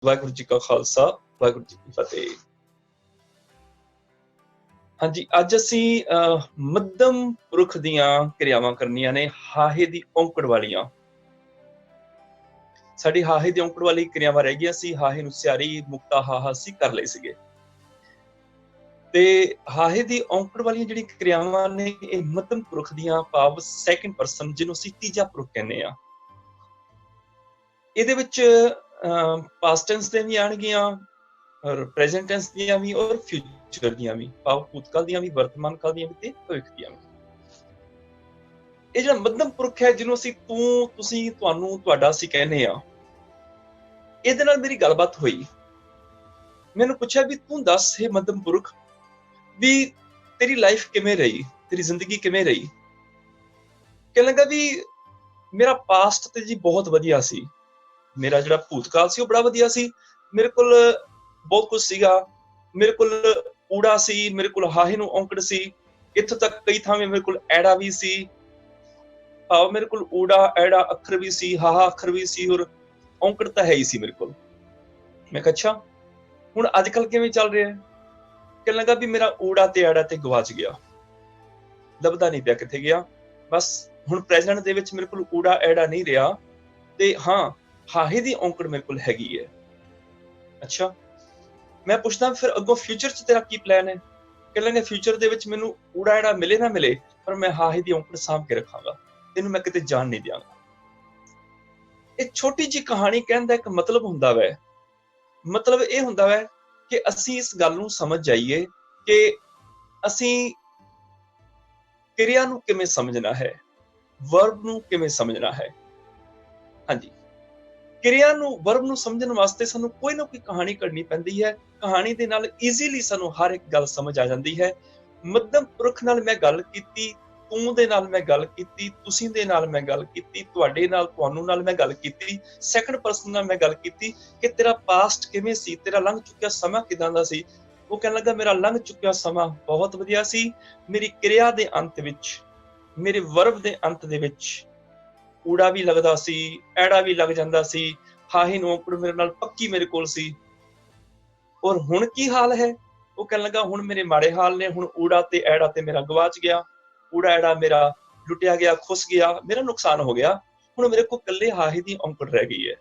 ਵਾਹਿਗੁਰੂ ਜੀ ਕਾ ਖਾਲਸਾ, ਵਾਹਿਗੁਰੂ ਜੀ ਕੀ ਫਤਿਹ। ਹਾਂਜੀ, ਅੱਜ ਅਸੀਂ ਮੱਧਮ ਪੁਰਖ ਦੀਆਂ ਕਿਰਿਆਵਾਂ ਕਰਨੀਆਂ ਨੇ, ਹਾਹੇ ਦੀ ਔਂਕੜ ਵਾਲੀਆਂ। ਸਾਡੀ ਹਾਹੇ ਦੀ ਔਂਕੜ ਵਾਲੀ ਕਿਰਿਆਵਾਂ ਰਹਿ ਗਈਆਂ ਸੀ। ਹਾਹੇ ਨੂੰ ਸਿਆਰੀ, ਮੁਕਤਾ, ਹਾਹਾ ਅਸੀਂ ਕਰ ਲਏ ਸੀਗੇ। ਤੇ ਹਾਹੇ ਦੀ ਔਂਕੜ ਵਾਲੀਆਂ ਜਿਹੜੀਆਂ ਕਿਰਿਆਵਾਂ ਨੇ, ਇਹ ਮੱਧਮ ਪੁਰਖ ਦੀਆਂ, ਭਾਵ ਸੈਕੰਡ ਪਰਸਨ, ਜਿਹਨੂੰ ਅਸੀਂ ਤੀਜਾ ਪੁਰਖ ਕਹਿੰਦੇ ਆ। ਇਹਦੇ ਵਿੱਚ ਪਾਸਟ ਟੈਂਸ ਦੇ ਵੀ ਆਣਗੀਆਂ, ਔਰ ਪ੍ਰੈਜ਼ੈਂਟ ਟੈਂਸ ਦੀਆਂ ਵੀ, ਔਰ ਫਿਊਚਰ ਦੀਆਂ ਵੀ, ਭਾਵ ਭੂਤਕਾਲ ਦੀਆਂ ਵੀ, ਵਰਤਮਾਨ ਕਾਲ ਦੀਆਂ ਵੀ ਤੇ ਭਵਿੱਖ ਦੀਆਂ ਵੀ। ਇਹ ਜਿਹੜਾ ਮੱਧਮ ਪੁਰਖ ਹੈ, ਜਿਹਨੂੰ ਅਸੀਂ ਤੂੰ, ਤੁਸੀਂ, ਤੁਹਾਨੂੰ, ਤੁਹਾਡਾ ਅਸੀਂ ਕਹਿੰਦੇ ਆ, ਇਹਦੇ ਨਾਲ ਮੇਰੀ ਗੱਲਬਾਤ ਹੋਈ। ਮੈਨੂੰ ਪੁੱਛਿਆ ਵੀ ਤੂੰ ਦੱਸ, ਇਹ ਮੱਧਮ ਪੁਰਖ, ਵੀ ਤੇਰੀ ਲਾਈਫ ਕਿਵੇਂ ਰਹੀ, ਤੇਰੀ ਜ਼ਿੰਦਗੀ ਕਿਵੇਂ ਰਹੀ। ਕਹਿਣ ਲੱਗਾ ਵੀ ਮੇਰਾ ਪਾਸਟ ਤੇ ਜੀ ਬਹੁਤ ਵਧੀਆ ਸੀ, ਮੇਰਾ ਜਿਹੜਾ ਭੂਤਕਾਲ ਸੀ ਉਹ ਬੜਾ ਵਧੀਆ ਸੀ। ਮੇਰੇ ਕੋਲ ਬਹੁਤ ਕੁਝ ਸੀਗਾ, ਮੇਰੇ ਕੋਲ ਊੜਾ ਸੀ, ਮੇਰੇ ਕੋਲ ਹਾਹੇ ਨੂੰ ਔਂਕੜ ਸੀ, ਇੱਥੋਂ ਤੱਕ ਕਈ ਥਾਵੇਂ ਮੇਰੇ ਕੋਲ ਐੜਾ ਵੀ ਸੀ, ਭਾਵ ਮੇਰੇ ਕੋਲ ਊੜਾ ਐੜਾ ਅੱਖਰ ਵੀ ਸੀ, ਹਾਹਾ ਅੱਖਰ ਵੀ ਸੀ, ਔਰ ਔਂਕੜ ਤਾਂ ਹੈ ਹੀ ਸੀ ਮੇਰੇ ਕੋਲ। ਮੈਂ ਕਿਹਾ ਅੱਛਾ, ਹੁਣ ਅੱਜ ਕੱਲ ਕਿਵੇਂ ਚੱਲ ਰਿਹਾ। ਕਹਿਣ ਲੱਗਾ ਵੀ ਮੇਰਾ ਊੜਾ ਤੇ ਐੜਾ ਤੇ ਗਵਾਚ ਗਿਆ, ਲੱਭਦਾ ਨਹੀਂ ਪਿਆ ਕਿੱਥੇ ਗਿਆ। ਬਸ ਹੁਣ ਪ੍ਰੈਜ਼ੈਂਟ ਦੇ ਵਿੱਚ ਮੇਰੇ ਕੋਲ ਊੜਾ ਐੜਾ ਨਹੀਂ ਰਿਹਾ, ਤੇ ਹਾਂ, ਹਾਹੇ ਦੀ ਔਂਕੜ ਮੇਰੇ ਕੋਲ ਹੈਗੀ ਹੈ। ਅੱਛਾ, ਮੈਂ ਪੁੱਛਦਾ ਫਿਰ ਅੱਗੋਂ ਫਿਊਚਰ 'ਚ ਤੇਰਾ ਕੀ ਪਲਾਨ ਹੈ। ਕਹਿਣ ਲੱਗੇ ਫਿਊਚਰ ਦੇ ਵਿੱਚ ਮੈਨੂੰ ਊੜਾ ਐੜਾ ਮਿਲੇ ਨਾ ਮਿਲੇ, ਪਰ ਮੈਂ ਹਾਹੇ ਦੀ ਔਂਕੜ ਸਾਂਭ ਕੇ ਰੱਖਾਂਗਾ, ਇਹਨੂੰ ਮੈਂ ਕਿਤੇ ਜਾਣ ਨਹੀਂ ਦਿਆਂਗਾ। ਇਹ ਛੋਟੀ ਜਿਹੀ ਕਹਾਣੀ ਕਹਿਣ ਦਾ ਇੱਕ ਮਤਲਬ ਹੁੰਦਾ ਵੈ। ਮਤਲਬ ਇਹ ਹੁੰਦਾ ਵੈ ਕਿ ਅਸੀਂ ਇਸ ਗੱਲ ਨੂੰ ਸਮਝ ਜਾਈਏ ਕਿ ਅਸੀਂ ਕਿਰਿਆ ਨੂੰ ਕਿਵੇਂ ਸਮਝਣਾ ਹੈ, ਵਰਬ ਨੂੰ ਕਿਵੇਂ ਸਮਝਣਾ ਹੈ। ਹਾਂਜੀ, ਕਿਰਿਆ ਨੂੰ, ਵਰਬ ਨੂੰ ਸਮਝਣ ਵਾਸਤੇ ਸਾਨੂੰ ਕੋਈ ਨਾ ਕੋਈ ਕਹਾਣੀ ਘੜਨੀ ਪੈਂਦੀ ਹੈ। ਕਹਾਣੀ ਦੇ ਨਾਲ ਈਜ਼ੀਲੀ ਸਾਨੂੰ ਹਰ ਇੱਕ ਗੱਲ ਸਮਝ ਆ ਜਾਂਦੀ ਹੈ। ਮੱਧਮ ਪੁਰਖ ਨਾਲ ਮੈਂ ਗੱਲ ਕੀਤੀ, ਤੂੰ ਦੇ ਨਾਲ ਮੈਂ ਗੱਲ ਕੀਤੀ, ਤੁਸੀਂ ਦੇ ਨਾਲ ਮੈਂ ਗੱਲ ਕੀਤੀ, ਤੁਹਾਡੇ ਨਾਲ, ਤੁਹਾਨੂੰ ਨਾਲ ਮੈਂ ਗੱਲ ਕੀਤੀ, ਸੈਕੰਡ ਪਰਸਨ ਨਾਲ ਮੈਂ ਗੱਲ ਕੀਤੀ ਕਿ ਤੇਰਾ ਪਾਸਟ ਕਿਵੇਂ ਸੀ, ਤੇਰਾ ਲੰਘ ਚੁੱਕਿਆ ਸਮਾਂ ਕਿਦਾਂ ਦਾ ਸੀ। ਉਹ ਕਹਿਣ ਲੱਗਾ ਮੇਰਾ ਲੰਘ ਚੁੱਕਿਆ ਸਮਾਂ ਬਹੁਤ ਵਧੀਆ ਸੀ। ਮੇਰੀ ਕਿਰਿਆ ਦੇ ਅੰਤ ਵਿੱਚ, ਮੇਰੇ ਵਰਬ ਦੇ ਅੰਤ ਦੇ ਵਿੱਚ ਊੜਾ ਵੀ ਲੱਗਦਾ ਸੀ, ਐੜਾ ਵੀ ਲੱਗ ਜਾਂਦਾ ਸੀ, ਹਾਹੇ ਨੂੰ ਔਂਕੜ ਮੇਰੇ ਨਾਲ ਪੱਕੀ ਮੇਰੇ ਕੋਲ ਸੀ। ਔਰ ਹੁਣ ਕੀ ਹਾਲ ਹੈ। ਉਹ ਕਹਿਣ ਲੱਗਾ ਹੁਣ ਮੇਰੇ ਮਾੜੇ ਹਾਲ ਨੇ, ਹੁਣ ਊੜਾ ਤੇ ਐੜਾ ਤੇ ਮੇਰਾ ਗਵਾਚ ਗਿਆ, ਊੜਾ ਐੜਾ ਮੇਰਾ ਲੁੱਟਿਆ ਗਿਆ, ਖੁੱਸ ਗਿਆ, ਮੇਰਾ ਨੁਕਸਾਨ ਹੋ ਗਿਆ। ਹੁਣ ਮੇਰੇ ਕੋਲ ਇਕੱਲੇ ਹਾਹੇ ਦੀ ਔਂਕੜ ਰਹਿ ਗਈ ਹੈ।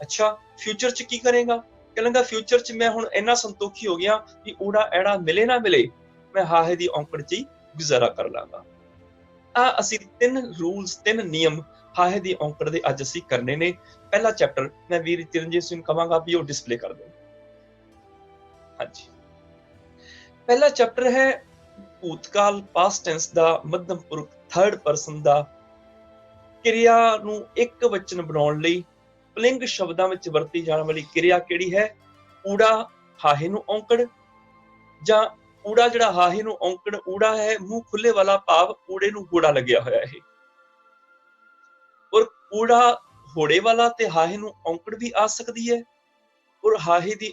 ਅੱਛਾ, ਫਿਊਚਰ 'ਚ ਕੀ ਕਰੇਗਾ। ਕਹਿਣ ਲੱਗਾ ਫਿਊਚਰ 'ਚ ਮੈਂ ਹੁਣ ਇੰਨਾ ਸੰਤੋਖੀ ਹੋ ਗਿਆ ਕਿ ਊੜਾ ਐੜਾ ਮਿਲੇ ਨਾ ਮਿਲੇ, ਮੈਂ ਹਾਹੇ ਦੀ ਔਂਕੜ 'ਚ ਹੀ ਗੁਜ਼ਾਰਾ ਕਰ ਲਾਂਗਾ। ਅਸੀਂ 3 ਰੂਲਸ, 3 ਨਿਯਮ ਹਾਹੇ ਦੀ ਔਂਕੜ ਦੇ ਅੱਜ ਅਸੀਂ ਕਰਨੇ ਨੇ। ਪਹਿਲਾ ਚੈਪਟਰ ਮੈਂ ਵੀਰ ਚਰਨਜੀਤ ਸਿੰਘ ਨੂੰ ਕਹਾਂਗਾ ਵੀ ਉਹ ਡਿਸਪਲੇ ਕਰ ਦਿਓ। ਹਾਂਜੀ, ਪਹਿਲਾ ਚੈਪਟਰ ਹੈ ਭੂਤਕਾਲ, ਪਾਸਟ ਟੈਂਸ ਦਾ, ਮੱਧਮ ਪੁਰਖ, ਥਰਡ ਪਰਸਨ ਦਾ। ਕਿਰਿਆ ਨੂੰ ਇੱਕ ਵਚਨ ਬਣਾਉਣ ਲਈ ਪੁਲਿੰਗ ਸ਼ਬਦਾਂ ਵਿੱਚ ਵਰਤੀ ਜਾਣ ਵਾਲੀ ਕਿਰਿਆ ਕਿਹੜੀ ਹੈ। ਊੜਾ ਹਾਹੇ ਨੂੰ ਔਂਕੜ, ਜਾਂ ਊੜਾ ਜਿਹੜਾ ਹਾਹੇ ਨੂੰ ਔਂਕੜ, ਊੜਾ ਹੈ ਮੂੰਹ ਖੁੱਲੇ ਵਾਲਾ, ਭਾਵ ਊੜੇ ਨੂੰ ਹੋੜਾ ਲੱਗਿਆ ਹੋਇਆ ਹੈ। ਔਰ ਊੜਾ ਹੋੜੇ ਵਾਲਾ ਤੇ ਹਾਹੇ ਨੂੰ ਔਂਕੜ ਵੀ ਆ ਸਕਦੀ ਹੈ, ਔਰ ਹਾਹੇ ਦੀ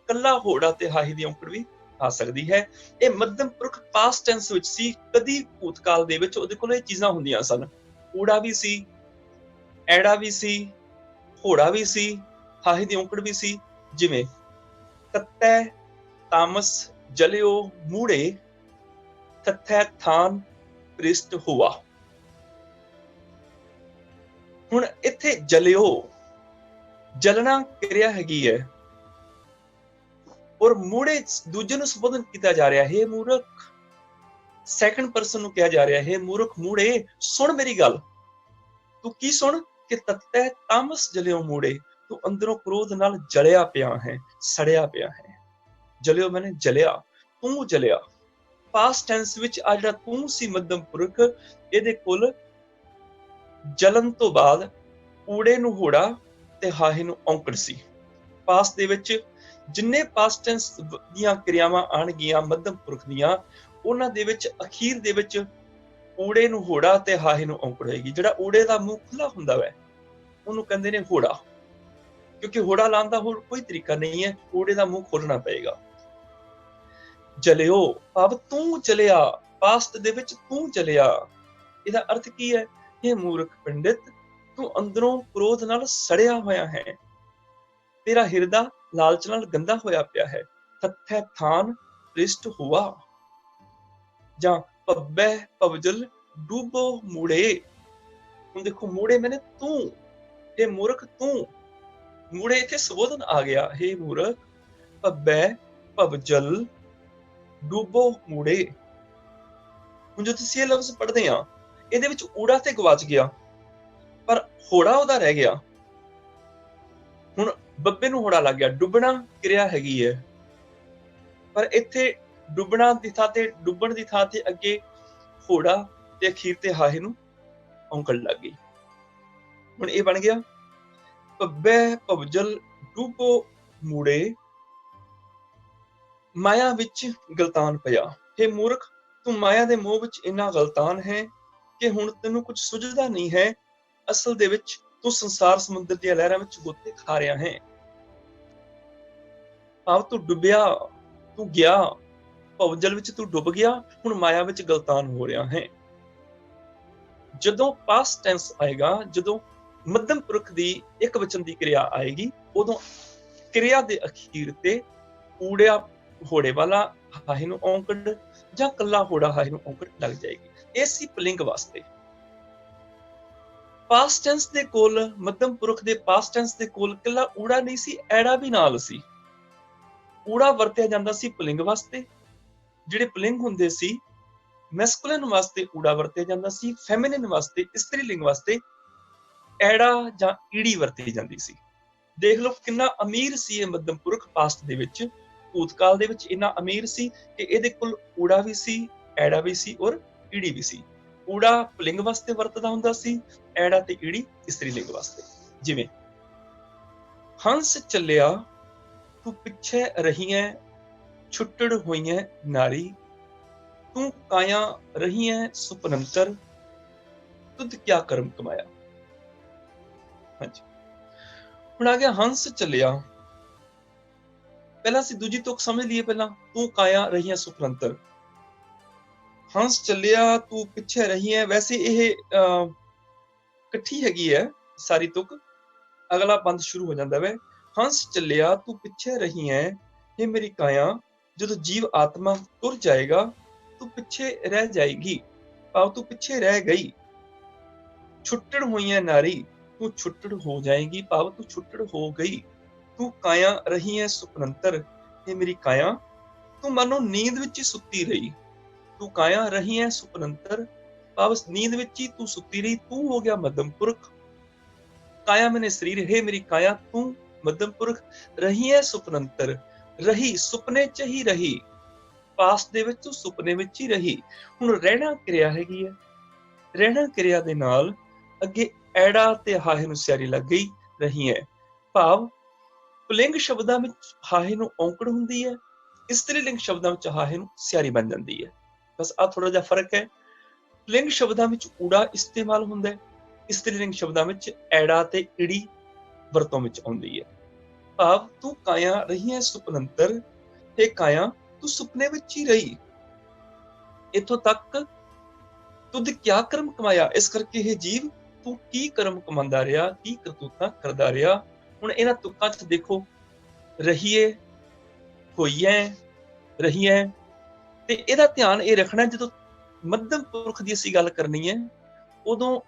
ਕੱਲਾ ਹੋੜਾ ਤੇ ਹਾਹੇ ਦੀ ਔਂਕੜ ਵੀ ਆ ਸਕਦੀ ਹੈ। ਇਹ ਮੱਧਮ ਪੁਰਖ ਪਾਸਟ ਟੈਂਸ ਵਿੱਚ ਸੀ। ਕਦੀ ਭੂਤਕਾਲ ਦੇ ਵਿੱਚ ਉਹਦੇ ਕੋਲ ਇਹ ਚੀਜ਼ਾਂ ਹੁੰਦੀਆਂ ਸਨ, ਊੜਾ ਵੀ ਸੀ, ਐੜਾ ਵੀ ਸੀ, ਹੋੜਾ ਵੀ ਸੀ, ਹਾਹੇ ਦੀ ਔਂਕੜ ਵੀ ਸੀ। ਜਿਵੇਂ ਤੱਤੈ ਤਾਮਸ ਜਲਿਓ ਮੂੜੇ, ਤੱਥੈ ਥਾਨ ਪ੍ਰਿਸ਼ਟ ਹੁਆ। ਹੁਣ ਇੱਥੇ ਜਲਿਓ, ਜਲਣਾ ਕਿਰਿਆ ਹੈਗੀ ਹੈ, ਔਰ ਮੂੜੇ ਦੂਜੇ ਨੂੰ ਸੰਬੋਧਨ ਕੀਤਾ ਜਾ ਰਿਹਾ ਹੈ, ਮੂਰਖ। ਸੈਕੰਡ ਪਰਸਨ ਨੂੰ ਕਿਹਾ ਜਾ ਰਿਹਾ ਹੈ, ਮੂਰਖ ਮੂੜੇ, ਸੁਣ ਮੇਰੀ ਗੱਲ। ਤੂੰ ਕੀ ਸੁਣ ਕਿ ਤੱਤੈ ਤਾਮਸ ਜਲਿਓ ਮੂੜੇ, ਤੂੰ ਅੰਦਰੋਂ ਕ੍ਰੋਧ ਨਾਲ ਜਲਿਆ ਪਿਆ ਹੈ, ਸੜਿਆ ਪਿਆ ਹੈ। ਜਲਿਓ ਮੈਨੇ ਜਲਿਆ, ਤੂੰ ਜਲਿਆ। ਪਾਸਟ ਟੈਂਸ ਵਿੱਚ ਆ ਜਿਹੜਾ ਤੂੰ ਸੀ ਮੱਧਮ ਪੁਰਖ, ਇਹਦੇ ਕੋਲ ਜਲਨ ਤੋਂ ਬਾਅਦ ਊੜੇ ਨੂੰ ਹੋੜਾ ਤੇ ਹਾਹੇ ਨੂੰ ਔਂਕੜ ਸੀ। ਪਾਸਟ ਦੇ ਵਿੱਚ ਜਿੰਨੇ ਪਾਸਟ ਟੈਂਸ ਦੀਆਂ ਕਿਰਿਆਵਾਂ ਆਣਗੀਆਂ ਮੱਧਮ ਪੁਰਖ ਦੀਆਂ, ਉਹਨਾਂ ਦੇ ਵਿੱਚ ਅਖੀਰ ਦੇ ਵਿੱਚ ਊੜੇ ਨੂੰ ਹੋੜਾ ਤੇ ਹਾਹੇ ਨੂੰ ਔਂਕੜ ਹੋਏਗੀ। ਜਿਹੜਾ ਊੜੇ ਦਾ ਮੂੰਹ ਖੁੱਲਾ ਹੁੰਦਾ ਵੈ, ਉਹਨੂੰ ਕਹਿੰਦੇ ਨੇ ਹੋੜਾ, ਕਿਉਂਕਿ ਹੋੜਾ ਲਾਉਣ ਦਾ ਹੋਰ ਕੋਈ ਤਰੀਕਾ ਨਹੀਂ ਹੈ, ਊੜੇ ਦਾ ਮੂੰਹ ਖੋਲਣਾ ਪਏਗਾ। ਜਲਿਓ ਭਾਵ ਤੂੰ ਜਲਿਆ, ਪਾਸਟ ਦੇ ਵਿੱਚ ਤੂੰ ਜਲਿਆ। ਇਹਦਾ ਅਰਥ ਕੀ ਹੈ। ਇਹ ਮੂਰਖ ਪੰਡਿਤ, ਤੂੰ ਅੰਦਰੋਂ ਕ੍ਰੋਧ ਨਾਲ ਸੜਿਆ ਹੋਇਆ ਹੈ, ਤੇਰਾ ਹਿਰਦਾ ਲਾਲਚ ਨਾਲ ਗੰਦਾ ਹੋਇਆ ਪਿਆ ਹੈ। ਥੱਥੈ ਥਾਨ ਪ੍ਰਿਸ਼ਟ ਹੁਆ, ਜਾਂ ਪੱਬੈ ਪਵਜਲ ਡੂਬੋ ਮੂੜੇ। ਹੁਣ ਦੇਖੋ, ਮੂੜੇ ਮੈਨੇ ਤੂੰ, ਇਹ ਮੂਰਖ ਤੂੰ। ਮੂੜੇ ਇੱਥੇ ਸੰਬੋਧਨ ਆ ਗਿਆ, ਹੇ ਮੂਰਖ। ਪੱਬੈ ਪਵਜਲ ਡੂਬੋ ਮੂੜੇ। ਹੁਣ ਜੋ ਤੁਸੀਂ ਇਹ ਲਫ਼ਜ਼ ਪੜ੍ਹਦੇ ਆ, ਇਹਦੇ ਵਿੱਚ ਊੜਾ ਤੇ ਗਵਾਚ ਗਿਆ, ਪਰ ਹੋੜਾ ਉਹਦਾ ਰਹਿ ਗਿਆ। ਹੁਣ ਬੱਬੇ ਨੂੰ ਹੋੜਾ ਲੱਗ ਗਿਆ। ਡੁੱਬਣਾ ਕਿਰਿਆ ਹੈਗੀ ਹੈ, ਪਰ ਇੱਥੇ ਡੁੱਬਣਾ ਦੀ ਥਾਂ ਤੇ, ਡੁੱਬਣ ਦੀ ਥਾਂ ਤੇ ਅੱਗੇ ਹੋੜਾ ਤੇ ਅਖੀਰ ਤੇ ਹਾਹੇ ਨੂੰ ਔਂਕੜ ਲੱਗ ਗਈ। ਹੁਣ ਇਹ ਬਣ ਗਿਆ ਪੱਬੈ ਪਵਜਲ ਡੂਬੋ ਮੂੜੇ, ਮਾਇਆ ਵਿੱਚ ਗਲਤਾਨ ਪਿਆ। ਹੇ ਮੂਰਖ, ਤੂੰ ਮਾਇਆ ਦੇ ਮੋਹ ਵਿੱਚ ਇੰਨਾ ਗਲਤਾਨ ਹੈ ਕਿ ਹੁਣ ਤੈਨੂੰ ਕੁਝ ਸੁਝਦਾ ਨਹੀਂ ਹੈ। ਅਸਲ ਦੇ ਵਿੱਚ ਤੂੰ ਸੰਸਾਰ ਸਮੁੰਦਰ ਦੀਆਂ ਲਹਿਰਾਂ ਵਿੱਚ ਗੋਤੇ ਖਾ ਰਿਹਾ ਹੈ। ਭਾਵ ਤੂੰ ਡੁੱਬਿਆ, ਤੂੰ ਗਿਆ, ਭਵਜਲ ਵਿੱਚ ਤੂੰ ਡੁੱਬ ਗਿਆ, ਹੁਣ ਮਾਇਆ ਵਿੱਚ ਗਲਤਾਨ ਹੋ ਰਿਹਾ ਹੈ। ਜਦੋਂ ਪਾਸਟ ਟੈਂਸ ਆਏਗਾ, ਜਦੋਂ ਮੱਧਮ ਪੁਰਖ ਦੀ ਇੱਕ ਵਚਨ ਦੀ ਕਿਰਿਆ ਆਏਗੀ, ਉਦੋਂ ਕਿਰਿਆ ਦੇ ਅਖੀਰ ਤੇ ਊੜਿਆ ਹੋੜੇ ਵਾਲਾ ਹਾਹੇ ਨੂੰ ਔਂਕੜ ਜਾਂ ਕੱਲਾ ਹੋੜਾ ਹਾਹੇ ਨੂੰ ਔਂਕੜ ਲੱਗ ਜਾਏਗੀ। ਇਹ ਸੀ ਪੁਲਿੰਗ ਵਾਸਤੇ। ਪਾਸਟ ਟੈਂਸ ਦੇ ਕੋਲ, ਮੱਧਮ ਪੁਰਖ ਦੇ ਪਾਸਟ ਟੈਂਸ ਦੇ ਕੋਲ ਕੱਲਾ ਊੜਾ ਨਹੀਂ ਸੀ, ਐੜਾ ਵੀ ਨਾਲ ਸੀ। ਊੜਾ ਵਰਤਿਆ ਜਾਂਦਾ ਸੀ ਪੁਲਿੰਗ ਵਾਸਤੇ। ਜਿਹੜੇ ਪੁਲਿੰਗ ਹੁੰਦੇ ਸੀ, ਮੈਸਕੁਲਿਨ ਵਾਸਤੇ ਊੜਾ ਵਰਤਿਆ ਜਾਂਦਾ ਸੀ, ਫੈਮਿਨਿਨ ਵਾਸਤੇ, ਇਸਤਰੀ ਲਿੰਗ ਵਾਸਤੇ ਐੜਾ ਜਾਂ ਈੜੀ ਵਰਤੀ ਜਾਂਦੀ ਸੀ। ਦੇਖ ਲਓ ਕਿੰਨਾ ਅਮੀਰ ਸੀ ਇਹ ਮੱਧਮ ਪੁਰਖ ਪਾਸਟ ਦੇ ਵਿੱਚ, ਭੂਤਕਾਲ ਦੇ ਵਿੱਚ ਇੰਨਾ ਅਮੀਰ ਸੀ ਕਿ ਇਹਦੇ ਕੋਲ ਊੜਾ ਵੀ ਸੀ, ਐੜਾ ਵੀ ਸੀ ਔਰ ਈੜੀ ਵੀ ਸੀ। ਊੜਾ ਪੁਲਿੰਗ ਵਾਸਤੇ ਵਰਤਦਾ ਹੁੰਦਾ ਸੀ, ਐੜਾ ਤੇ ਈੜੀ ਇਸਤਰੀ ਲਿੰਗ ਵਾਸਤੇ। ਜਿਵੇਂ ਹੰਸ ਚੱਲਿਆ ਤੂੰ ਪਿੱਛੇ ਰਹੀਐ, ਛੁੱਟੜ ਹੋਈਐ ਨਾਰੀ, ਤੂੰ ਕਾਇਆ ਰਹੀਐ ਸੁਪਨੰਤਰ, ਤੁਧ ਕਿਆ ਕਰਮ ਕਮਾਇਆ। ਹਾਂਜੀ, ਹੁਣ ਆ ਗਿਆ ਹੰਸ ਚੱਲਿਆ। ਪਹਿਲਾਂ ਅਸੀਂ ਦੂਜੀ ਤੁਕ ਸਮਝ ਲਈਏ। ਪਹਿਲਾਂ ਤੂੰ ਕਾਇਆ ਰਹੀਐ ਸੁਪਨੰਤਰ, ਹੰਸ ਚੱਲਿਆ ਤੂੰ ਪਿੱਛੇ ਰਹੀਐ। ਵੈਸੇ ਇਹ ਇਕੱਠੀ ਹੈਗੀ ਹੈ ਸਾਰੀ ਤੁਕ, ਅਗਲਾ ਬੰਦ ਸ਼ੁਰੂ ਹੋ ਜਾਂਦਾ ਵੈ। ਹੰਸ ਚੱਲਿਆ ਤੂੰ ਪਿੱਛੇ ਰਹੀਐ, ਇਹ ਮੇਰੀ ਕਾਇਆ, ਜਦੋਂ ਜੀਵ ਆਤਮਾ ਤੁਰ ਜਾਏਗਾ ਤੂੰ ਪਿੱਛੇ ਰਹਿ ਜਾਏਗੀ, ਭਾਵ ਤੂੰ ਪਿੱਛੇ ਰਹਿ ਗਈ। ਛੁੱਟੜ ਹੋਈਐ ਨਾਰੀ, ਤੂੰ ਛੁੱਟੜ ਹੋ ਜਾਏਗੀ, ਭਾਵ ਤੂੰ ਛੁੱਟੜ ਹੋ ਗਈ। ਤੂੰ ਕਾਇਆ ਰਹੀਐ ਸੁਪਨੰਤਰ, ਇਹ ਮੇਰੀ ਕਾਇਆ, ਤੂੰ ਮਾਨੋ ਨੀਂਦ ਵਿੱਚ ਹੀ ਸੁੱਤੀ ਰਹੀ। ਤੂੰ ਕਾਇਆ ਰਹੀਐ ਸੁਪਨੰਤਰ, ਭਾਵ ਨੀਂਦ ਵਿੱਚ ਹੀ ਤੂੰ ਸੁੱਤੀ ਰਹੀ। ਤੂੰ ਹੋ ਗਿਆ ਮੱਧਮ ਪੁਰਖ। ਕਾਇਆ ਮੈਨੇ ਸਰੀਰ, ਹੈ ਮੇਰੀ ਕਾਇਆ ਤੂੰ ਮੱਧਮ ਪੁਰਖ। ਰਹੀਐ ਸੁਪਨੰਤਰ, ਰਹੀ ਸੁਪਨੇ ਚ ਹੀ ਰਹੀ, ਪਾਸਟ ਦੇ ਵਿੱਚ ਤੂੰ ਸੁਪਨੇ ਵਿੱਚ ਹੀ ਰਹੀ। ਹੁਣ ਰਹਿਣਾ ਕਿਰਿਆ ਹੈਗੀ ਹੈ। ਰਹਿਣਾ ਕਿਰਿਆ ਦੇ ਨਾਲ ਅੱਗੇ ਐੜਾ ਤੇ ਹਾਹੇ ਨੂੰ ਸਿਆਰੀ ਲੱਗ ਗਈ, ਰਹੀ ਹੈ, ਭਾਵ ਪੁਲਿੰਗ ਸ਼ਬਦਾਂ ਵਿੱਚ ਹਾਹੇ ਨੂੰ ਔਂਕੜ ਹੁੰਦੀ ਹੈ, ਇਸਤਰੀ ਲਿੰਗ ਸ਼ਬਦਾਂ ਵਿੱਚ ਹਾਹੇ ਨੂੰ ਸਿਆਰੀ ਬਣ ਜਾਂਦੀ ਹੈ। ਬਸ ਆ ਥੋੜਾ ਜਿਹਾ ਫਰਕ ਹੈ। ਪੁਲਿੰਗ ਸ਼ਬਦਾਂ ਵਿੱਚ ਊੜਾ ਇਸਤੇਮਾਲ ਹੁੰਦਾ ਹੈ, ਇਸਤਰੀ ਲਿੰਗ ਸ਼ਬਦਾਂ ਵਿੱਚ ਐੜਾ ਤੇ ਈੜੀ ਵਰਤੋਂ ਵਿੱਚ ਆਉਂਦੀ ਹੈ। ਭਾਵ ਤੂੰ ਕਾਇਆ ਰਹੀਐ ਸੁਪਨੰਤਰ, ਇਹ ਕਾਇਆ ਤੂੰ ਸੁਪਨੇ ਵਿੱਚ ਹੀ ਰਹੀ। ਇੱਥੋਂ ਤੱਕ ਤੁਧ ਕਿਆ ਕਰਮ ਕਮਾਇਆ, ਇਸ ਕਰਕੇ ਇਹ ਜੀਵ ਤੂੰ ਕੀ ਕਰਮ ਕਮਾਉਂਦਾ ਰਿਹਾ, ਕੀ ਕਰਤੂਤਾਂ ਕਰਦਾ ਰਿਹਾ। ਹੁਣ ਇਹਨਾਂ ਤੁਕਾਂ 'ਚ ਦੇਖੋ, ਰਹੀਏ, ਹੋਈਐ, ਰਹੀਐ, ਤੇ ਇਹਦਾ ਧਿਆਨ ਇਹ ਰੱਖਣਾ, ਜਦੋਂ ਮੱਧਮ ਪੁਰਖ ਦੀ ਅਸੀਂ ਗੱਲ ਕਰਨੀ ਹੈ ਉਦੋਂ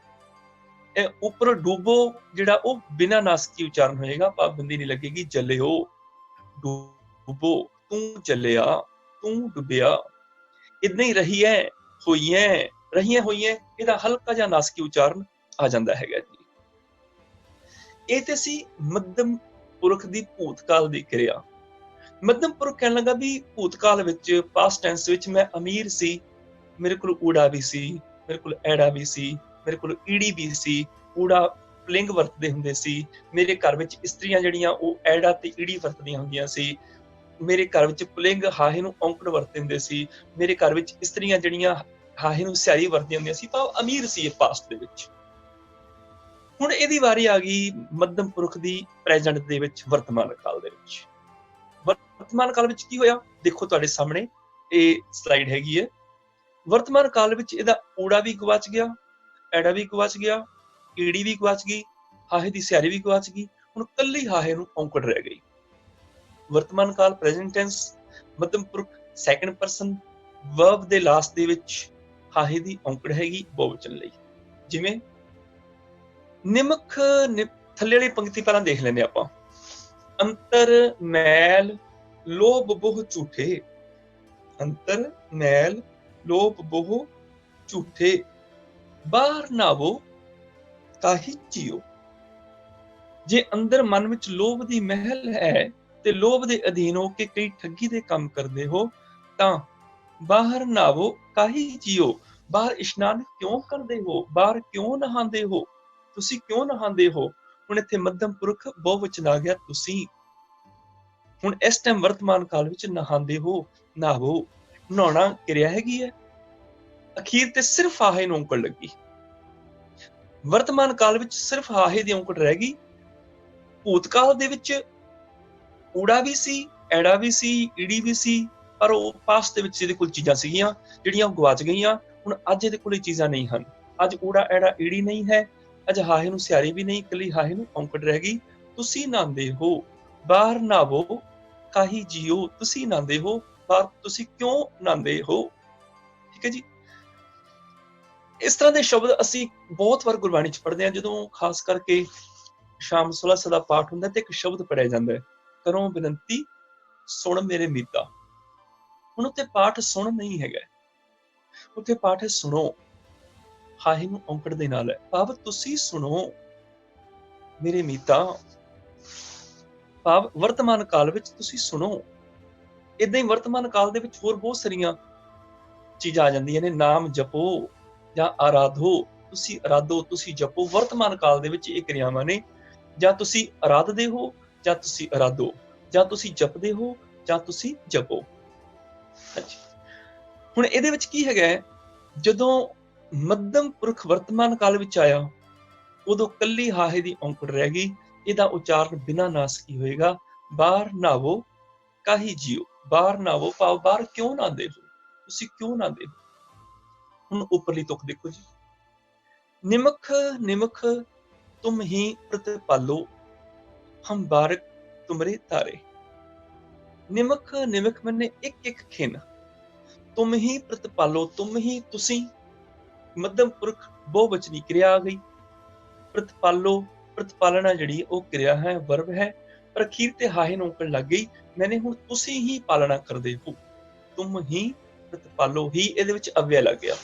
ਉੱਪਰ ਡੂਬੋ ਜਿਹੜਾ ਉਹ ਬਿਨਾਂ ਨਾਸਕੀ ਉਚਾਰਨ ਹੋਏਗਾ, ਪਾਬੰਦੀ ਨਹੀਂ ਲੱਗੇਗੀ। ਜਲਿਓ, ਡੂਬੋ, ਤੂੰ ਚੱਲਿਆ, ਤੂੰ ਡੁੱਬਿਆ। ਇਦਾਂ ਹੀ ਰਹੀਐ, ਹੋਈਐ, ਰਹੀਐ, ਹੋਈਐ, ਇਹਦਾ ਹਲਕਾ ਜਿਹਾ ਨਾਸਕੀ ਉਚਾਰਨ ਆ ਜਾਂਦਾ ਹੈਗਾ ਜੀ। ਇਹ ਤੇ ਸੀ ਮੱਧਮ ਪੁਰਖ ਦੀ ਭੂਤਕਾਲ ਦੀ ਕਿਰਿਆ। ਮੱਧਮ ਪੁਰਖ ਕਹਿਣ ਲੱਗਾ ਵੀ ਭੂਤਕਾਲ ਵਿੱਚ, ਪਾਸਟ ਟੈਂਸ ਵਿੱਚ ਮੈਂ ਅਮੀਰ ਸੀ, ਮੇਰੇ ਕੋਲ ਊੜਾ ਵੀ ਸੀ, ਮੇਰੇ ਕੋਲ ਐੜਾ ਵੀ ਸੀ, ਮੇਰੇ ਕੋਲ ਈੜੀ ਵੀ ਸੀ। ਊੜਾ ਪੁਲਿੰਗ ਵਰਤਦੇ ਹੁੰਦੇ ਸੀ। ਮੇਰੇ ਘਰ ਵਿੱਚ ਇਸਤਰੀਆਂ ਜਿਹੜੀਆਂ ਉਹ ਐੜਾ ਤੇ ਈੜੀ ਵਰਤਦੀਆਂ ਹੁੰਦੀਆਂ ਸੀ। ਮੇਰੇ ਘਰ ਵਿੱਚ ਪੁਲਿੰਗ ਹਾਹੇ ਨੂੰ ਔਂਕੜ ਵਰਤਦੇ ਹੁੰਦੇ ਸੀ। ਮੇਰੇ ਘਰ ਵਿੱਚ ਇਸਤਰੀਆਂ ਜਿਹੜੀਆਂ ਹਾਹੇ ਨੂੰ ਸਿਆਰੀ ਵਰਤਦੀਆਂ ਹੁੰਦੀਆਂ ਸੀ। ਤਾਂ ਉਹ ਅਮੀਰ ਸੀ ਇਹ ਪਾਸਟ ਦੇ ਵਿੱਚ। ਹੁਣ ਇਹਦੀ ਵਾਰੀ ਆ ਗਈ ਮੱਧਮ ਪੁਰਖ ਦੀ ਪ੍ਰੈਜ਼ੈਂਟ ਦੇ ਵਿੱਚ, ਵਰਤਮਾਨ ਕਾਲ ਦੇ ਵਿੱਚ। ਵਰਤਮਾਨ ਕਾਲ ਵਿੱਚ ਕੀ ਹੋਇਆ, ਦੇਖੋ ਤੁਹਾਡੇ ਸਾਹਮਣੇ ਇਹ ਸਲਾਈਡ ਹੈਗੀ ਹੈ। ਵਰਤਮਾਨ ਕਾਲ ਵਿੱਚ ਇਹਦਾ ਊੜਾ ਵੀ ਗਵਾਚ ਗਿਆ, ਐੜਾ ਵੀ ਗਵਾਚ ਗਿਆ, ਈੜੀ ਵੀ ਗਵਾਚ ਗਈ, ਹਾਹੇ ਦੀ ਸਿਆਰੀ ਵੀ ਗਵਾਚ ਗਈ। ਹੁਣ ਕੱਲੀ ਹਾਹੇ ਨੂੰ ਔਂਕੜ ਰਹਿ ਗਈ। ਵਰਤਮਾਨ ਕਾਲ ਪ੍ਰੈਜ਼ੈਂਟ ਟੈਂਸ, ਮੱਧਮ ਪੁਰਖ ਸੈਕੰਡ ਪਰਸਨ, ਵਰਬ ਦੇ ਲਾਸਟ ਦੇ ਵਿੱਚ ਹਾਹੇ ਦੀ ਔਂਕੜ ਹੈਗੀ ਬਹੁਵਚਨ ਲਈ। ਜਿਵੇਂ ਨਿਮਖ, ਥੱਲੇ ਵਾਲੀ ਪੰਕਤੀ ਪਹਿਲਾਂ ਦੇਖ ਲੈਂਦੇ ਆਪਾਂ। ਅੰਤਰ ਮੈਲ ਲੋਭ ਬਹੁ ਝੂਠੇ, ਅੰਤਰ ਮੈਲ ਲੋਭ ਬਹੁ ਝੂਠੇ, ਬਾਹਰ ਨਾਵੋ ਕਾਹੀ ਜੀਓ। ਜੇ ਅੰਦਰ ਮਨ ਵਿੱਚ ਲੋਭ ਦੀ ਮਹਿਲ ਹੈ ਤੇ ਲੋਭ ਦੇ ਅਧੀਨ ਹੋ ਕੇ ਕਈ ਠੱਗੀ ਦੇ ਕੰਮ ਕਰਦੇ ਹੋ ਤਾਂ ਬਾਹਰ ਨਾਵੋ ਕਾਹੀ ਜੀਓ। ਬਾਹਰ ਇਸ਼ਨਾਨ ਕਿਉਂ ਕਰਦੇ ਹੋ, ਬਾਹਰ ਕਿਉਂ ਨਹਾਉਂਦੇ ਹੋ, ਤੁਸੀਂ ਕਿਉਂ ਨਹਾਉਂਦੇ ਹੋ। ਹੁਣ ਇੱਥੇ ਮੱਧਮ ਪੁਰਖ ਬਹੁਵਚਨ ਆ ਗਿਆ ਤੁਸੀਂ। ਹੁਣ ਇਸ ਟਾਈਮ ਵਰਤਮਾਨ ਕਾਲ ਵਿੱਚ ਨਹਾਉਂਦੇ ਹੋ, ਨਹਾਵੋ, ਨਹਾਉਣਾ ਕਿਰਿਆ ਹੈਗੀ ਹੈ। ਅਖੀਰ ਤੇ ਸਿਰਫ ਹਾਹੇ ਨੂੰ ਔਂਕੜ ਲੱਗੀ। ਵਰਤਮਾਨ ਕਾਲ ਵਿੱਚ ਸਿਰਫ ਹਾਹੇ ਦੀ ਔਂਕੜ ਰਹਿ ਗਈ। ਭੂਤਕਾਲ ਦੇ ਵਿੱਚ ਊੜਾ ਵੀ ਸੀ, ਐੜਾ ਵੀ ਸੀ, ਈੜੀ ਵੀ ਸੀ, ਪਰ ਉਹ ਪਾਸਟ ਦੇ ਵਿੱਚ ਇਹਦੇ ਕੋਲ ਚੀਜ਼ਾਂ ਸੀਗੀਆਂ ਜਿਹੜੀਆਂ ਉਹ ਗਵਾਚ ਗਈਆਂ। ਹੁਣ ਅੱਜ ਇਹਦੇ ਕੋਲ ਇਹ ਚੀਜ਼ਾਂ ਨਹੀਂ ਹਨ। ਅੱਜ ਊੜਾ ਐੜਾ ਈੜੀ ਨਹੀਂ ਹੈ, ਅੱਜ ਹਾਹੇ ਨੂੰ ਸਿਆਰੀ ਵੀ ਨਹੀਂ, ਇਕੱਲੀ ਹਾਹੇ ਨੂੰ ਔਂਕੜ ਰਹਿ ਗਈ। ਤੁਸੀਂ ਨਹਾਉਂਦੇ ਹੋ, ਬਾਹਰ ਨਾਵੋ ਕਾਹੀ ਜੀਓ। ਤੁਸੀਂ ਨਹਾਉਂਦੇ ਹੋ, ਬਾਹਰ ਤੁਸੀਂ ਕਿਉਂ ਨਹਾਉਂਦੇ ਹੋ। ਠੀਕ ਹੈ ਜੀ। ਇਸ ਤਰ੍ਹਾਂ ਦੇ ਸ਼ਬਦ ਅਸੀਂ ਬਹੁਤ ਵਾਰ ਗੁਰਬਾਣੀ 'ਚ ਪੜ੍ਹਦੇ ਹਾਂ। ਜਦੋਂ ਖਾਸ ਕਰਕੇ ਸ਼ਾਮ ਸੁਲਹ ਦਾ ਪਾਠ ਹੁੰਦਾ ਤੇ ਇੱਕ ਸ਼ਬਦ ਪੜਿਆ ਜਾਂਦਾ ਹੈ, ਕਰੋ ਬੇਨਤੀ ਸੁਣ ਮੇਰੇ ਮੀਤਾ। ਹੁਣ ਉੱਥੇ ਪਾਠ ਸੁਣ ਨਹੀਂ ਹੈਗਾ, ਉੱਥੇ ਪਾਠ ਹੈ ਸੁਣੋ। ਹਾਹੇ ਨੂੰ ਔਂਕੜ ਦੇ ਨਾਲ ਹੈ, ਭਾਵ ਤੁਸੀਂ ਸੁਣੋ ਮੇਰੇ ਮੀਤਾ, ਭਾਵ ਵਰਤਮਾਨ ਕਾਲ ਵਿੱਚ ਤੁਸੀਂ ਸੁਣੋ। ਏਦਾਂ ਹੀ ਵਰਤਮਾਨ ਕਾਲ ਦੇ ਵਿੱਚ ਹੋਰ ਬਹੁਤ ਸਾਰੀਆਂ ਚੀਜ਼ਾਂ ਆ ਜਾਂਦੀਆਂ ਨੇ। ਨਾਮ ਜਪੋ ਜਾਂ ਆਰਾਧੋ, ਤੁਸੀਂ ਆਰਾਧੋ, ਤੁਸੀਂ ਜਪੋ। ਵਰਤਮਾਨ ਕਾਲ ਦੇ ਵਿੱਚ ਇਹ ਕਿਰਿਆਵਾਂ ਨੇ, ਜਾਂ ਤੁਸੀਂ ਆਰਾਧਦੇ ਹੋ ਜਾਂ ਤੁਸੀਂ ਆਰਾਧੋ, ਜਾਂ ਤੁਸੀਂ ਜਪਦੇ ਹੋ ਜਾਂ ਤੁਸੀਂ ਜਪੋ। ਹੁਣ ਇਹਦੇ ਵਿੱਚ ਕੀ ਹੈਗਾ, ਜਦੋਂ ਮੱਧਮ ਪੁਰਖ ਵਰਤਮਾਨ ਕਾਲ ਵਿੱਚ ਆਇਆ ਉਦੋਂ ਕੱਲੀ ਹਾਹੇ ਦੀ ਔਂਕੜ ਰਹਿ ਗਈ। ਇਹਦਾ ਉਚਾਰਨ ਬਿਨਾਂ ਨਾਸਕੀ ਹੋਏਗਾ, ਬਾਹਰ ਨਾਵੋ ਕਾਹੀ ਜੀਓ। ਬਾਹਰ ਨਾਵੋ ਭਾਵ ਬਾਹਰ ਕਿਉਂ ਨਹਾਉਂਦੇ ਹੋ, ਤੁਸੀਂ ਕਿਉਂ ਨਹਾਉਂਦੇ ਹੋ। ਹੁਣ ਉੱਪਰਲੀ ਤੁਕ ਦੇਖੋ ਜੀ, ਨਿਮਖ ਨਿਮਖ ਤੁਮ ਹੀ ਪ੍ਰਤਿਪਾਲੋ, ਹਮ ਬਾਰਕ ਤੁਮਰੇ ਤਾਰੇ। ਨਿਮਖ ਨਿਮਖ ਮੈਨੇ ਇੱਕ ਇੱਕ ਖਿਨ, ਤੁਮ ਹੀ ਪ੍ਰਤਿਪਾਲੋ, ਤੁਮ ਹੀ ਤੁਸੀਂ। ਮੱਧਮ ਪੁਰਖ ਬਹੁਵਚਨੀ ਕਿਰਿਆ ਆ ਗਈ। ਪ੍ਰਤਿਪਾਲੋ, ਪ੍ਰਤਿਪਾਲਣਾ ਜਿਹੜੀ ਉਹ ਕਿਰਿਆ ਹੈ, ਵਰਬ ਹੈ, ਪਰ ਅਖੀਰ ਤੇ ਹਾਹੇ ਨੂੰ ਔਂਕੜ ਲੱਗ ਗਈ। ਮੈਨੇ ਹੁਣ ਤੁਸੀਂ ਹੀ ਪਾਲਣਾ ਕਰਦੇ ਹੋ, ਤੁਮ ਹੀ ਪ੍ਰਤਿਪਾਲੋ, ਹੀ ਇਹਦੇ ਵਿੱਚ ਅਵਿਆ ਲੱਗ ਗਿਆ।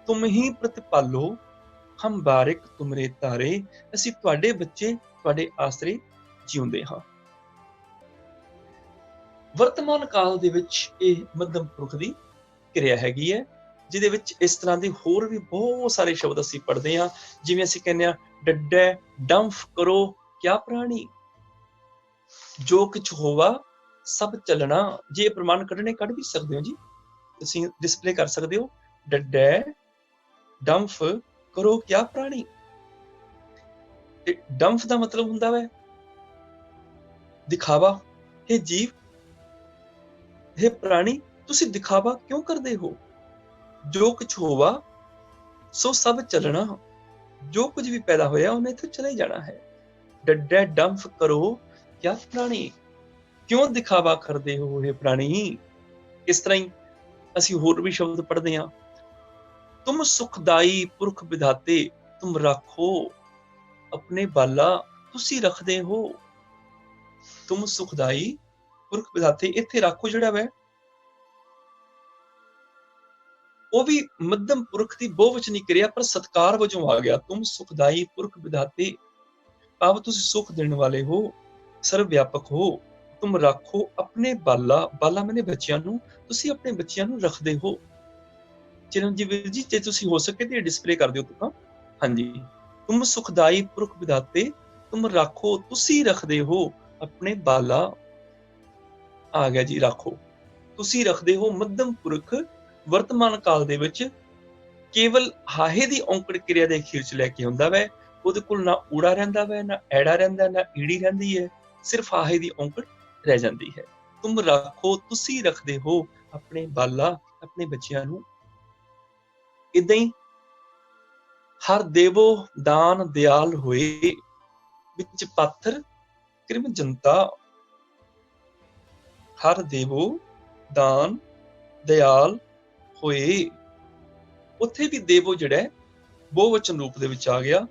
ਤੁਮ ਹੀ ਪ੍ਰਤਿਪਾਲੋ ਹਮ ਬਾਰਿਕ ਤੁਮਰੇ ਤਾਰੇ, ਅਸੀਂ ਤੁਹਾਡੇ ਬੱਚੇ ਤੁਹਾਡੇ ਆਸਰੇ ਜਿਉਂਦੇ ਹਾਂ। ਵਰਤਮਾਨ ਕਾਲ ਦੇ ਵਿੱਚ ਇਹ ਮੱਧਮ ਪੁਰਖ ਦੀ ਕਿਰਿਆ ਹੈਗੀ ਹੈ, ਜਿਹਦੇ ਵਿੱਚ ਇਸ ਤਰ੍ਹਾਂ ਦੇ ਹੋਰ ਵੀ ਬਹੁਤ ਸਾਰੇ ਸ਼ਬਦ ਅਸੀਂ ਪੜ੍ਹਦੇ ਹਾਂ। ਜਿਵੇਂ ਅਸੀਂ ਕਹਿੰਦੇ ਹਾਂ, ਡੱਡੈ ਡੰਫ ਕਰੋ ਕਿਆ ਪ੍ਰਾਣੀ, ਜੋ ਕੁਛ ਹੋਵਾ ਸਭ ਚੱਲਣਾ। ਜੇ ਪ੍ਰਮਾਣ ਕੱਢਣੇ ਕੱਢ ਵੀ ਸਕਦੇ ਹੋ ਜੀ, ਤੁਸੀਂ ਡਿਸਪਲੇ ਕਰ ਸਕਦੇ ਹੋ। ਡੱਡੈ ਡੰਫ ਕਰੋ ਕਿਆ ਪ੍ਰਾਣੀ, ਤੇ ਡੰਫ ਦਾ ਮਤਲਬ ਹੁੰਦਾ ਹੈ ਦਿਖਾਵਾ। ਇਹ ਜੀਵ, ਇਹ ਪ੍ਰਾਣੀ, ਤੁਸੀਂ ਦਿਖਾਵਾ ਕਿਉਂ ਕਰਦੇ ਹੋ। ਜੋ ਕੁਛ ਹੋਵਾ ਸੋ ਸਭ ਚੱਲਣਾ, ਜੋ ਕੁਝ ਵੀ ਪੈਦਾ ਹੋਇਆ ਉਹਨੇ ਇੱਥੇ ਚਲੇ ਜਾਣਾ ਹੈ। ਡੱਡੈ ਡੰਫ ਕਰੋ ਕਿਆ ਪ੍ਰਾਣੀ, ਕਿਉਂ ਦਿਖਾਵਾ ਕਰਦੇ ਹੋ ਇਹ ਪ੍ਰਾਣੀ। ਇਸ ਤਰ੍ਹਾਂ ਹੀ ਅਸੀਂ ਹੋਰ ਵੀ ਸ਼ਬਦ ਪੜ੍ਹਦੇ ਹਾਂ। ਤੁਮ ਸੁਖਦਾਈ ਪੁਰਖ ਵਿਧਾਤੇ, ਤੁਮ ਰੱਖੋ ਆਪਣੇ ਬਾਲਾ, ਤੁਸੀਂ ਰੱਖਦੇ ਹੋ। ਤੁਮ ਸੁਖਦਾਈ ਪੁਰਖ ਵਿਧਾਤੇ, ਇੱਥੇ ਰੱਖੋ ਜਿਹੜਾ ਵੈ ਉਹ ਵੀ ਮੱਧਮ ਪੁਰਖ ਦੀ ਬਹੁਵਚਨੀ ਕਿਰਿਆ ਪਰ ਸਤਕਾਰ ਵਜੋਂ ਆ ਗਿਆ। ਤੁਮ ਸੁਖਦਾਈ ਪੁਰਖ ਵਿਧਾਤੇ, ਭਾਵ ਤੁਸੀਂ ਸੁਖ ਦੇਣ ਵਾਲੇ ਹੋ, ਸਰਵ ਵਿਆਪਕ ਹੋ। ਤੁਮ ਰੱਖੋ ਆਪਣੇ ਬਾਲਾ, ਬਾਲਾ ਮੈਨੇ ਬੱਚਿਆਂ ਨੂੰ, ਤੁਸੀਂ ਆਪਣੇ ਬੱਚਿਆਂ ਨੂੰ ਰੱਖਦੇ ਹੋ। ਚਿਰੰਜੀਵ ਜੀ, ਜੇ ਤੁਸੀਂ ਹੋ ਸਕੇ ਤੇ ਡਿਸਪਲੇ ਕਰ ਦਿਓ ਤੁਕਾਂ। ਹਾਂਜੀ, ਤੁਮ ਸੁਖਦਾਈ ਪੁਰਖ ਵਿਧਾਤੇ, ਤੁਮ ਰੱਖੋ, ਤੁਸੀਂ ਰੱਖਦੇ ਹੋ ਆਪਣੇ ਬਾਲਾ। ਆ ਗਿਆ ਜੀ, ਰੱਖੋ, ਤੁਸੀਂ ਰੱਖਦੇ ਹੋ। ਮੱਧਮ ਪੁਰਖ ਵਰਤਮਾਨ ਕਾਲ ਦੇ ਵਿੱਚ ਕੇਵਲ ਹਾਹੇ ਦੀ ਔਂਕੜ ਕਿਰਿਆ ਦੇ ਅਖੀਰ 'ਚ ਲੈ ਕੇ ਆਉਂਦਾ ਵੈ। ਉਹਦੇ ਕੋਲ ਨਾ ਊੜਾ ਰਹਿੰਦਾ ਵੈ, ਨਾ ਐੜਾ ਰਹਿੰਦਾ, ਨਾ ਈੜੀ ਰਹਿੰਦੀ ਹੈ, ਸਿਰਫ ਹਾਹੇ ਦੀ ਔਂਕੜ ਰਹਿ ਜਾਂਦੀ ਹੈ। ਤੁਮ ਰੱਖੋ, ਤੁਸੀਂ ਰੱਖਦੇ ਹੋ ਆਪਣੇ ਬਾਲਾ, ਆਪਣੇ ਬੱਚਿਆਂ ਨੂੰ। ਏਦਾਂ ਹੀ ਹਰ ਦੇਵੋ ਦਾਨ ਦਿਆਲ ਹੋਏ, ਵਿੱਚ ਪਾਥਰ ਕ੍ਰਿਮ ਜਨਤਾ, ਹਰ ਦੇਵੋ ਦਾਨ ਦਿਆਲ ਹੋਏ। ਉੱਥੇ ਵੀ ਦੇਵੋ ਜਿਹੜਾ ਹੈ ਬਹੁਵਚਨ ਰੂਪ ਦੇ ਵਿੱਚ ਆ ਗਿਆ।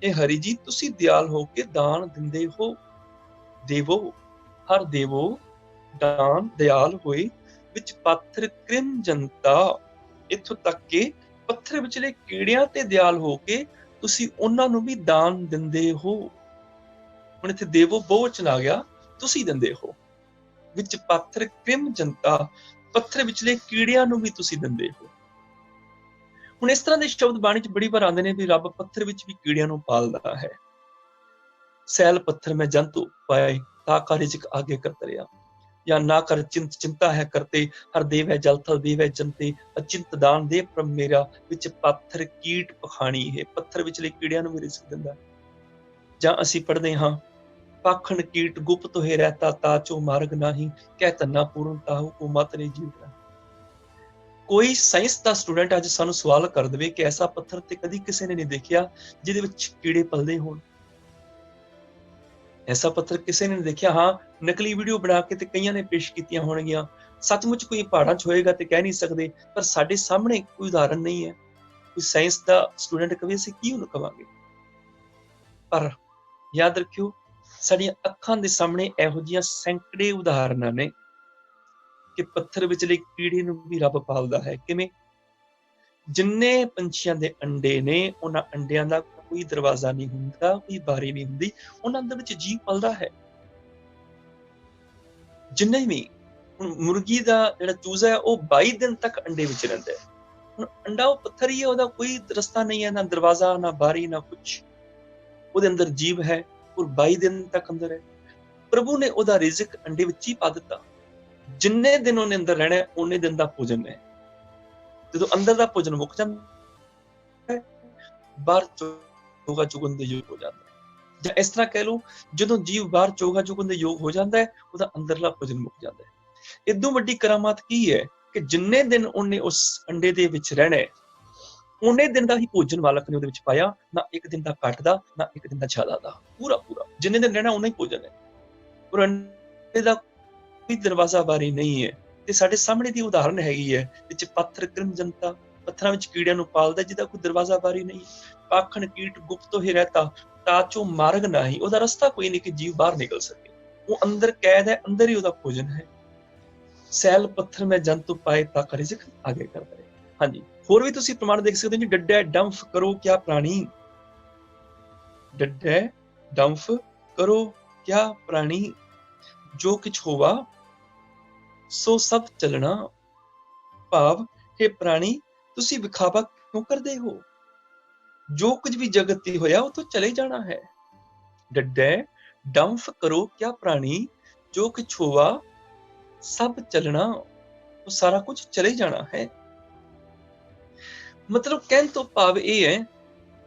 ਇਹ ਹਰੀ ਜੀ ਤੁਸੀਂ ਦਿਆਲ ਹੋ ਕੇ ਦਾਨ ਦਿੰਦੇ ਹੋ। ਦੇਵੋ ਹਰ ਦੇਵੋ ਦਾਨ ਦਿਆਲ ਹੋਏ, ਵਿੱਚ ਪਾਥਰ ਕ੍ਰਿਮ ਜਨਤਾ, ਇੱਥੋਂ ਤੱਕ ਕਿ ਪੱਥਰ ਵਿਚਲੇ ਕੀੜਿਆਂ ਤੇ ਦਿਆਲ ਹੋ ਕੇ ਤੁਸੀਂ ਉਹਨਾਂ ਨੂੰ ਵੀ ਦਾਨ ਦਿੰਦੇ ਹੋ। ਹੁਣ ਇੱਥੇ ਦੇਵੋ ਬਹੁਵਚਨ ਆ ਗਿਆ, ਤੁਸੀਂ ਦਿੰਦੇ ਹੋ। ਵਿੱਚ ਪਾਥਰ ਕ੍ਰਿਮ ਜਨਤਾ, ਪੱਥਰ ਵਿਚਲੇ ਕੀੜਿਆਂ ਨੂੰ ਵੀ ਤੁਸੀਂ ਦਿੰਦੇ ਹੋ। ਹੁਣ ਇਸ ਤਰ੍ਹਾਂ ਦੇ ਸ਼ਬਦ ਬਾਣੀ 'ਚ ਬੜੀ ਵਾਰ ਆਉਂਦੇ ਨੇ ਵੀ ਰੱਬ ਪੱਥਰ ਵਿੱਚ ਵੀ ਕੀੜਿਆਂ ਨੂੰ ਪਾਲਦਾ ਹੈ। ਸੈਲ ਪੱਥਰ ਮੈਂ ਜੰਤੂ ਪਾਏ, ਤਾ ਕਾ ਰਿਜ਼ਕ ਆਗੇ ਕਰਤਰਿਆ, ਜਾਂ ਨਾ ਕਰ ਚਿੰਤਾ ਹੈ ਕਰਤੇ, ਹਰ ਦੇਵ ਹੈ ਜਲ ਥਲ ਦੇਵ ਹੈ ਜੰਤੇ, ਅਚਿੰਤ ਦਾਨ ਦੇ ਪ੍ਰਭ ਮੇਰਾ, ਵਿੱਚ ਪਾਥਰ ਕੀਟ ਪਖਾਣੀ ਹੈ। ਪੱਥਰ ਵਿਚਲੇ ਕੀੜਿਆਂ ਨੂੰ ਵੀ ਰਿਜ਼ਕ ਦਿੰਦਾ। ਜਾਂ ਅਸੀਂ ਪੜ੍ਹਦੇ ਹਾਂ, ਪਾਖਣ ਕੀਟ ਗੁਪਤ ਹੋਏ ਰਹਿਤਾ, ਤਾਚੋ ਮਾਰਗ ਨਾਹੀ, ਕਹਿ ਤੰਨਾ ਪੂਰਨ ਤਾਹੂ ਕੋ ਮਤ ਰੇ ਜੀਵ। ਕੋਈ ਸਾਇੰਸ ਦਾ ਸਟੂਡੈਂਟ ਅੱਜ ਸਾਨੂੰ ਸਵਾਲ ਕਰ ਦੇਵੇ ਕਿ ਐਸਾ ਪੱਥਰ ਤੇ ਕਦੀ ਕਿਸੇ ਨੇ ਨਹੀਂ ਦੇਖਿਆ ਜਿਹਦੇ ਵਿੱਚ ਕੀੜੇ ਪਲਦੇ ਹੋਣ। ਐਸਾ ਪੱਥਰ ਕਿਸੇ ਨੇ ਨਹੀਂ ਦੇਖਿਆ। ਹਾਂ, ਨਕਲੀ ਵੀਡੀਓ ਬਣਾ ਕੇ ਤੇ ਕਈਆਂ ਨੇ ਪੇਸ਼ ਕੀਤੀਆਂ ਹੋਣਗੀਆਂ, ਸੱਚਮੁੱਚ ਕੋਈ ਪਹਾੜਾਂ 'ਚ ਹੋਏਗਾ ਤੇ ਕਹਿ ਨਹੀਂ ਸਕਦੇ, ਪਰ ਸਾਡੇ ਸਾਹਮਣੇ ਕੋਈ ਉਦਾਹਰਨ ਨਹੀਂ ਹੈ। ਕੋਈ ਸਾਇੰਸ ਦਾ ਸਟੂਡੈਂਟ ਕਵੇ ਅਸੀਂ ਕੀ ਉਹਨੂੰ ਕਵਾਂਗੇ। ਪਰ ਯਾਦ ਰੱਖਿਓ, ਸਾਡੀਆਂ ਅੱਖਾਂ ਦੇ ਸਾਹਮਣੇ ਇਹੋ ਜਿਹੀਆਂ ਸੈਂਕੜੇ ਉਦਾਹਰਨਾਂ ਨੇ ਕਿ ਪੱਥਰ ਵਿਚਲੇ ਕੀੜੇ ਨੂੰ ਵੀ ਰੱਬ ਪਾਲਦਾ ਹੈ। ਕਿਵੇਂ? ਜਿੰਨੇ ਪੰਛੀਆਂ ਦੇ ਅੰਡੇ ਨੇ, ਉਹਨਾਂ ਅੰਡਿਆਂ ਦਾ ਕੋਈ ਦਰਵਾਜ਼ਾ ਨਹੀਂ ਹੁੰਦਾ, ਕੋਈ ਬਾਰੀ ਨਹੀਂ ਹੁੰਦੀ, ਉਹਨਾਂ ਦੇ ਵਿੱਚ ਜੀਵ ਪਲਦਾ ਹੈ। ਜਿੰਨੇ ਵੀ, ਹੁਣ ਮੁਰਗੀ ਦਾ ਜਿਹੜਾ ਚੂਜ਼ਾ ਹੈ ਉਹ 22 ਦਿਨ ਤੱਕ ਅੰਡੇ ਵਿੱਚ ਰਹਿੰਦਾ ਹੈ। ਹੁਣ ਅੰਡਾ ਉਹ ਪੱਥਰ ਹੀ ਹੈ, ਉਹਦਾ ਕੋਈ ਰਸਤਾ ਨਹੀਂ ਹੈ, ਨਾ ਦਰਵਾਜ਼ਾ, ਨਾ ਬਾਰੀ, ਨਾ ਕੁਛ। ਉਹਦੇ ਅੰਦਰ ਜੀਵ ਹੈ ਔਰ 22 ਦਿਨ ਤੱਕ ਅੰਦਰ ਹੈ। ਪ੍ਰਭੂ ਨੇ ਉਹਦਾ ਰਿਜ਼ਕ ਅੰਡੇ ਵਿੱਚ ਹੀ ਪਾ ਦਿੱਤਾ। ਜਿੰਨੇ ਦਿਨ ਉਹਨੇ ਅੰਦਰ ਰਹਿਣਾ ਹੈ, ਉਹਨੇ ਦਿਨ ਦਾ ਭੋਜਨ ਹੈ। ਜਦੋਂ ਅੰਦਰ ਦਾ ਭੋਜਨ ਮੁੱਕ ਜਾਂਦਾ ਹੈ, ਬਾਹਰ ਚੋਗਾ ਚੁਗਣ ਦੇ ਯੋਗ ਹੋ ਜਾਂਦਾ ਹੈ। ਜਾਂ ਇਸ ਤਰ੍ਹਾਂ ਕਹਿ ਲਓ, ਜਦੋਂ ਜੀਵ ਬਾਹਰ ਚੋਗਾ ਚੁਗਣ ਦੇ ਯੋਗ ਹੋ ਜਾਂਦਾ ਹੈ, ਉਹਦਾ ਅੰਦਰਲਾ ਭੋਜਨ ਮੁੱਕ ਜਾਂਦਾ ਹੈ। ਇਦੋਂ ਵੱਡੀ ਕਰਾਮਾਤ ਕੀ ਹੈ ਕਿ ਜਿੰਨੇ ਦਿਨ ਉਹਨੇ ਉਸ ਅੰਡੇ ਦੇ ਵਿੱਚ ਰਹਿਣਾ ਹੈ, ਉਹਨੇ ਦਿਨ ਦਾ ਹੀ ਭੋਜਨ ਮਾਲਕ ਨੇ ਉਹਦੇ ਵਿੱਚ ਪਾਇਆ, ਨਾ ਇੱਕ ਦਿਨ ਦਾ ਘੱਟ ਦਾ, ਨਾ ਇੱਕ ਦਿਨ ਦਾ ਜ਼ਿਆਦਾ ਦਾ, ਪੂਰਾ ਪੂਰਾ ਜਿੰਨੇ ਦਿਨ ਰਹਿਣਾ ਉਹਨਾਂ ਹੀ ਭੋਜਨ ਹੈ। ਔਰ ਅੰਡੇ ਦਾ ਕੋਈ ਦਰਵਾਜ਼ਾ ਬਾਰੀ ਨਹੀਂ ਹੈ। ਤੇ ਸਾਡੇ ਸਾਹਮਣੇ ਦੀ ਉਦਾਹਰਨ ਹੈਗੀ ਹੈ, ਵਿੱਚ ਪਾਥਰ ਕ੍ਰਿਮ ਜਨਤਾ, ਪੱਥਰਾਂ ਵਿੱਚ ਕੀੜਿਆਂ ਨੂੰ ਪਾਲਦਾ ਜਿਹਦਾ ਕੋਈ ਦਰਵਾਜ਼ਾ ਬਾਰੀ ਨਹੀਂ। ਪਾਖਣ ਕੀਟ ਗੁਪਤ ਹੀ ਰਹਿਤਾ, ਤਾਚੋ ਮਾਰਗ ਨਹੀਂ, ਉਹਦਾ ਰਸਤਾ ਕੋਈ ਨਹੀਂ ਕਿ ਜੀਵ ਬਾਹਰ ਨਿਕਲ ਸਕੇ। ਉਹ ਅੰਦਰ ਕੈਦ ਹੈ, ਅੰਦਰ ਹੀ ਉਹਦਾ ਭੋਜਨ ਹੈ। ਸੈਲ ਪੱਥਰ ਮੈਂ ਜੰਤੂ ਪਾਏ, ਤਾ ਕਾ ਰਿਜ਼ਕ ਆਗੇ ਕਰਦਾ ਹੈ। ਹਾਂਜੀ, ਹੋਰ ਵੀ ਤੁਸੀਂ ਪ੍ਰਮਾਣ ਦੇਖ ਸਕਦੇ ਹੋ ਜੀ। ਡੱਡੈ ਡੰਫ ਕਰੋ ਕਿਆ ਪ੍ਰਾਣੀ, ਡੱਡੈ ਡੰਫ ਕਰੋ ਕਿਆ ਪ੍ਰਾਣੀ, ਜੋ ਕਿਛ ਹੋਵਾ ਸੋ ਸਭ ਚੱਲਣਾ। ਭਾਵ, हे ਪ੍ਰਾਣੀ, ਤੁਸੀਂ ਵਿਖਾਵਾ ਕਿਉਂ ਕਰਦੇ ਹੋ? ਜੋ ਕੁਝ ਵੀ ਜਗਤ ਤੇ ਹੋਇਆ ਉਹ ਤੋਂ ਚਲੇ ਜਾਣਾ ਹੈ। ਡੱਡੈ ਡੰਫ ਕਰੋ ਕਿਆ ਪ੍ਰਾਣੀ, ਜੋ ਕਿਛ ਹੋਵਾ ਸਭ ਚੱਲਣਾ, ਉਹ ਸਾਰਾ ਕੁਝ ਚਲੇ ਜਾਣਾ ਹੈ। ਮਤਲਬ ਕਹਿਣ ਤੋਂ ਭਾਵ ਇਹ ਹੈ,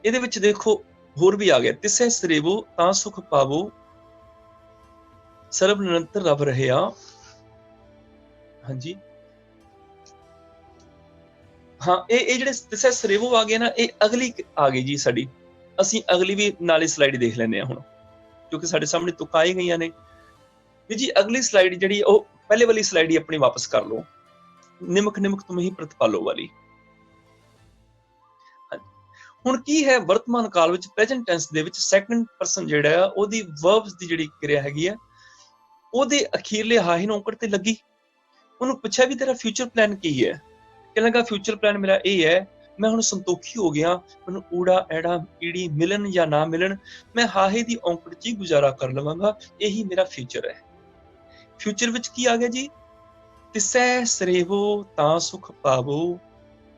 ਇਹਦੇ ਵਿੱਚ ਦੇਖੋ ਹੋਰ ਵੀ ਆ ਗਿਆ, ਤਿਸੈ ਸਰੇਵੋ ਤਾਂ ਸੁਖ ਪਾਵੋ, ਸਰਬ ਨਿਰੰਤਰ ਰਵ ਰਹਿਆ। ਹਾਂਜੀ, ਹਾਂ, ਇਹ ਜਿਹੜੇ ਤਿਸੈ ਸਰੇਵੋ ਆ ਗਏ ਨਾ, ਇਹ ਅਗਲੀ ਆ ਗਈ ਜੀ ਸਾਡੀ। ਅਸੀਂ ਅਗਲੀ ਵੀ ਨਾਲੇ ਸਲਾਈਡ ਦੇਖ ਲੈਂਦੇ ਹਾਂ ਹੁਣ, ਕਿਉਂਕਿ ਸਾਡੇ ਸਾਹਮਣੇ ਤੁਕਾਂ ਆਈ ਗਈਆਂ ਨੇ ਵੀ ਜੀ। ਅਗਲੀ ਸਲਾਈਡ ਜਿਹੜੀ ਉਹ ਪਹਿਲੇ ਵਾਲੀ ਸਲਾਈਡ ਹੀ ਆਪਣੀ ਵਾਪਸ ਕਰ ਲਓ, ਨਿਮਕ ਨਿਮਕ ਤੁਮ ਹੀ ਪ੍ਰਤਪਾਲੋ ਵਾਲੀ। ਹੁਣ ਕੀ ਹੈ, ਵਰਤਮਾਨ ਕਾਲ ਵਿੱਚ ਪ੍ਰੈਜ਼ੈਂਟ ਟੈਂਸ ਦੇ ਵਿੱਚ ਸੈਕੰਡ ਪਰਸਨ ਜਿਹੜਾ ਆ, ਉਹਦੀ ਵਰਬਸ ਦੀ ਜਿਹੜੀ ਕਿਰਿਆ ਹੈਗੀ ਆ, ਉਹਦੇ ਅਖੀਰਲੇ ਹਾਹੇ ਨੂੰ ਔਂਕੜ ਤੇ ਲੱਗੀ। ਉਹਨੂੰ ਪੁੱਛਿਆ ਵੀ ਤੇਰਾ ਫਿਊਚਰ ਪਲਾਨ ਕੀ ਹੈ? ਕਹਿਣ ਲੱਗਾ ਫਿਊਚਰ ਪਲਾਨ ਮੇਰਾ ਇਹ ਹੈ, ਮੈਂ ਹੁਣ ਸੰਤੋਖੀ ਹੋ ਗਿਆ, ਮੈਨੂੰ ਊੜਾ ਐੜਾ ਈੜੀ ਮਿਲਣ ਜਾਂ ਨਾ ਮਿਲਣ, ਮੈਂ ਹਾਹੇ ਦੀ ਔਂਕੜ 'ਚ ਹੀ ਗੁਜ਼ਾਰਾ ਕਰ ਲਵਾਂਗਾ, ਇਹੀ ਮੇਰਾ ਫਿਊਚਰ ਹੈ। ਫਿਊਚਰ ਵਿੱਚ ਕੀ ਆ ਗਿਆ ਜੀ? ਤਿਸੈ ਸਰੇਵੋ ਤਾਂ ਸੁਖ ਪਾਵੋ,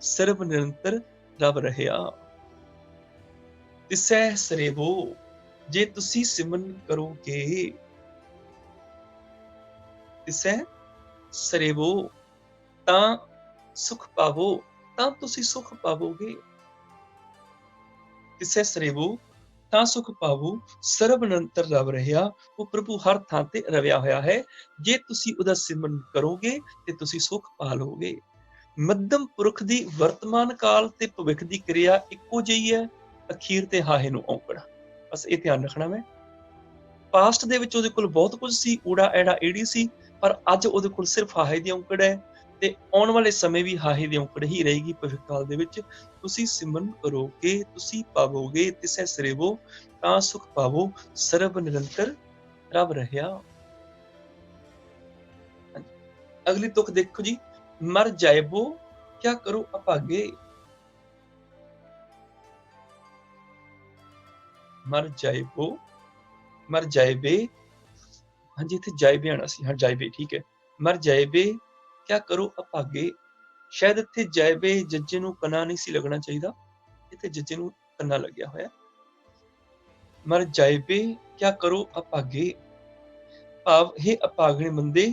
ਸਰਬ ਨਿਰੰਤਰ ਰਵ ਰਹਿਆ। ਤਿਸੈ ਸਰੇਵੋ, ਜੇ ਤੁਸੀਂ ਸਿਮਰਨ ਕਰੋਗੇ, ਤਿਸੈ ਸਰੇਵੋ ਤਾਂ ਸੁਖ ਪਾਵੋ, ਤਾਂ ਤੁਸੀਂ ਸੁਖ ਪਾਵੋਗੇ। ਤਿਸੈ ਸਰੇਵੋ ਤਾਂ ਸੁਖ ਪਾਵੋ, ਸਰਬ ਨਿਰੰਤਰ ਰਵ ਰਹਿਆ। ਉਹ ਪ੍ਰਭੂ ਹਰ ਥਾਂ ਤੇ ਰਵਿਆ ਹੋਇਆ ਹੈ। ਜੇ ਤੁਸੀਂ ਉਹਦਾ ਸਿਮਰਨ ਕਰੋਗੇ ਤੇ ਤੁਸੀਂ ਸੁਖ ਪਾ ਲਓਗੇ। ਮੱਧਮ ਪੁਰਖ ਦੀ ਵਰਤਮਾਨ ਕਾਲ ਤੇ ਭਵਿੱਖ ਦੀ ਕਿਰਿਆ ਇੱਕੋ ਜਿਹੀ ਹੈ, ਅਖੀਰ ਤੇ ਹਾਹੇ ਨੂੰ ਔਂਕੜ। ਬਸ ਇਹ ਧਿਆਨ ਰੱਖਣਾ ਮੈਂ। ਪਾਸਟ ਦੇ ਵਿੱਚ ਉਹਦੇ ਕੋਲ ਬਹੁਤ ਕੁਝ ਸੀ, ਊੜਾ ਐੜਾ ਈੜੀ ਸੀ, ਪਰ ਅੱਜ ਉਹਦੇ ਕੋਲ ਸਿਰਫ ਹਾਹੇ ਦੀ ਔਂਕੜ ਹੈ ਤੇ ਆਉਣ ਵਾਲੇ ਸਮੇਂ ਵੀ ਹਾਹੇ ਦੀ ਔਂਕੜ ਹੀ ਰਹੇਗੀ ਭਵਿੱਖ ਕਾਲ ਦੇ ਵਿੱਚ। ਤੁਸੀਂ ਸਿਮਰਨ ਕਰੋਗੇ, ਤੁਸੀਂ ਪਾਵੋਗੇ, ਤਿਸੈ ਸਰੇਵੋ ਤਾਂ ਸੁਖ ਪਾਵੋ, ਸਰਬ ਨਿਰੰਤਰ ਰਬ ਰਹਿਆ। ਅਗਲੀ ਤੁਕ ਦੇਖੋ ਜੀ, ਮਰ ਜਾਇਬੋ ਕਿਆ ਕਰੋ ਅਭਾਗੇ। ਮਰ ਜਾਇਬੋ, ਮਰ ਜਾਇਬੇ, ਹਾਂਜੀ ਇੱਥੇ ਜਾਇਬੇ ਆਣਾ ਸੀ, ਹਾਂ ਜਾਇਬੇ ਠੀਕ ਹੈ। ਮਰ ਜਾਇਬੇ ਕਿਆ ਕਰੋ ਅਭਾਗੇ। ਸ਼ਾਇਦ ਇੱਥੇ ਜਾਇਬੇ ਜੱਜੇ ਨੂੰ ਕੰਨਾ ਨਹੀਂ ਸੀ ਲੱਗਣਾ ਚਾਹੀਦਾ, ਇੱਥੇ ਜੱਜੇ ਨੂੰ ਕੰਨਾ ਲੱਗਿਆ ਹੋਇਆ। ਮਰ ਜਾਇਬੇ ਕਿਆ ਕਰੋ ਅਭਾਗੇ, ਭਾਵ ਹੇ ਅਭਾਗਣੇ ਬੰਦੇ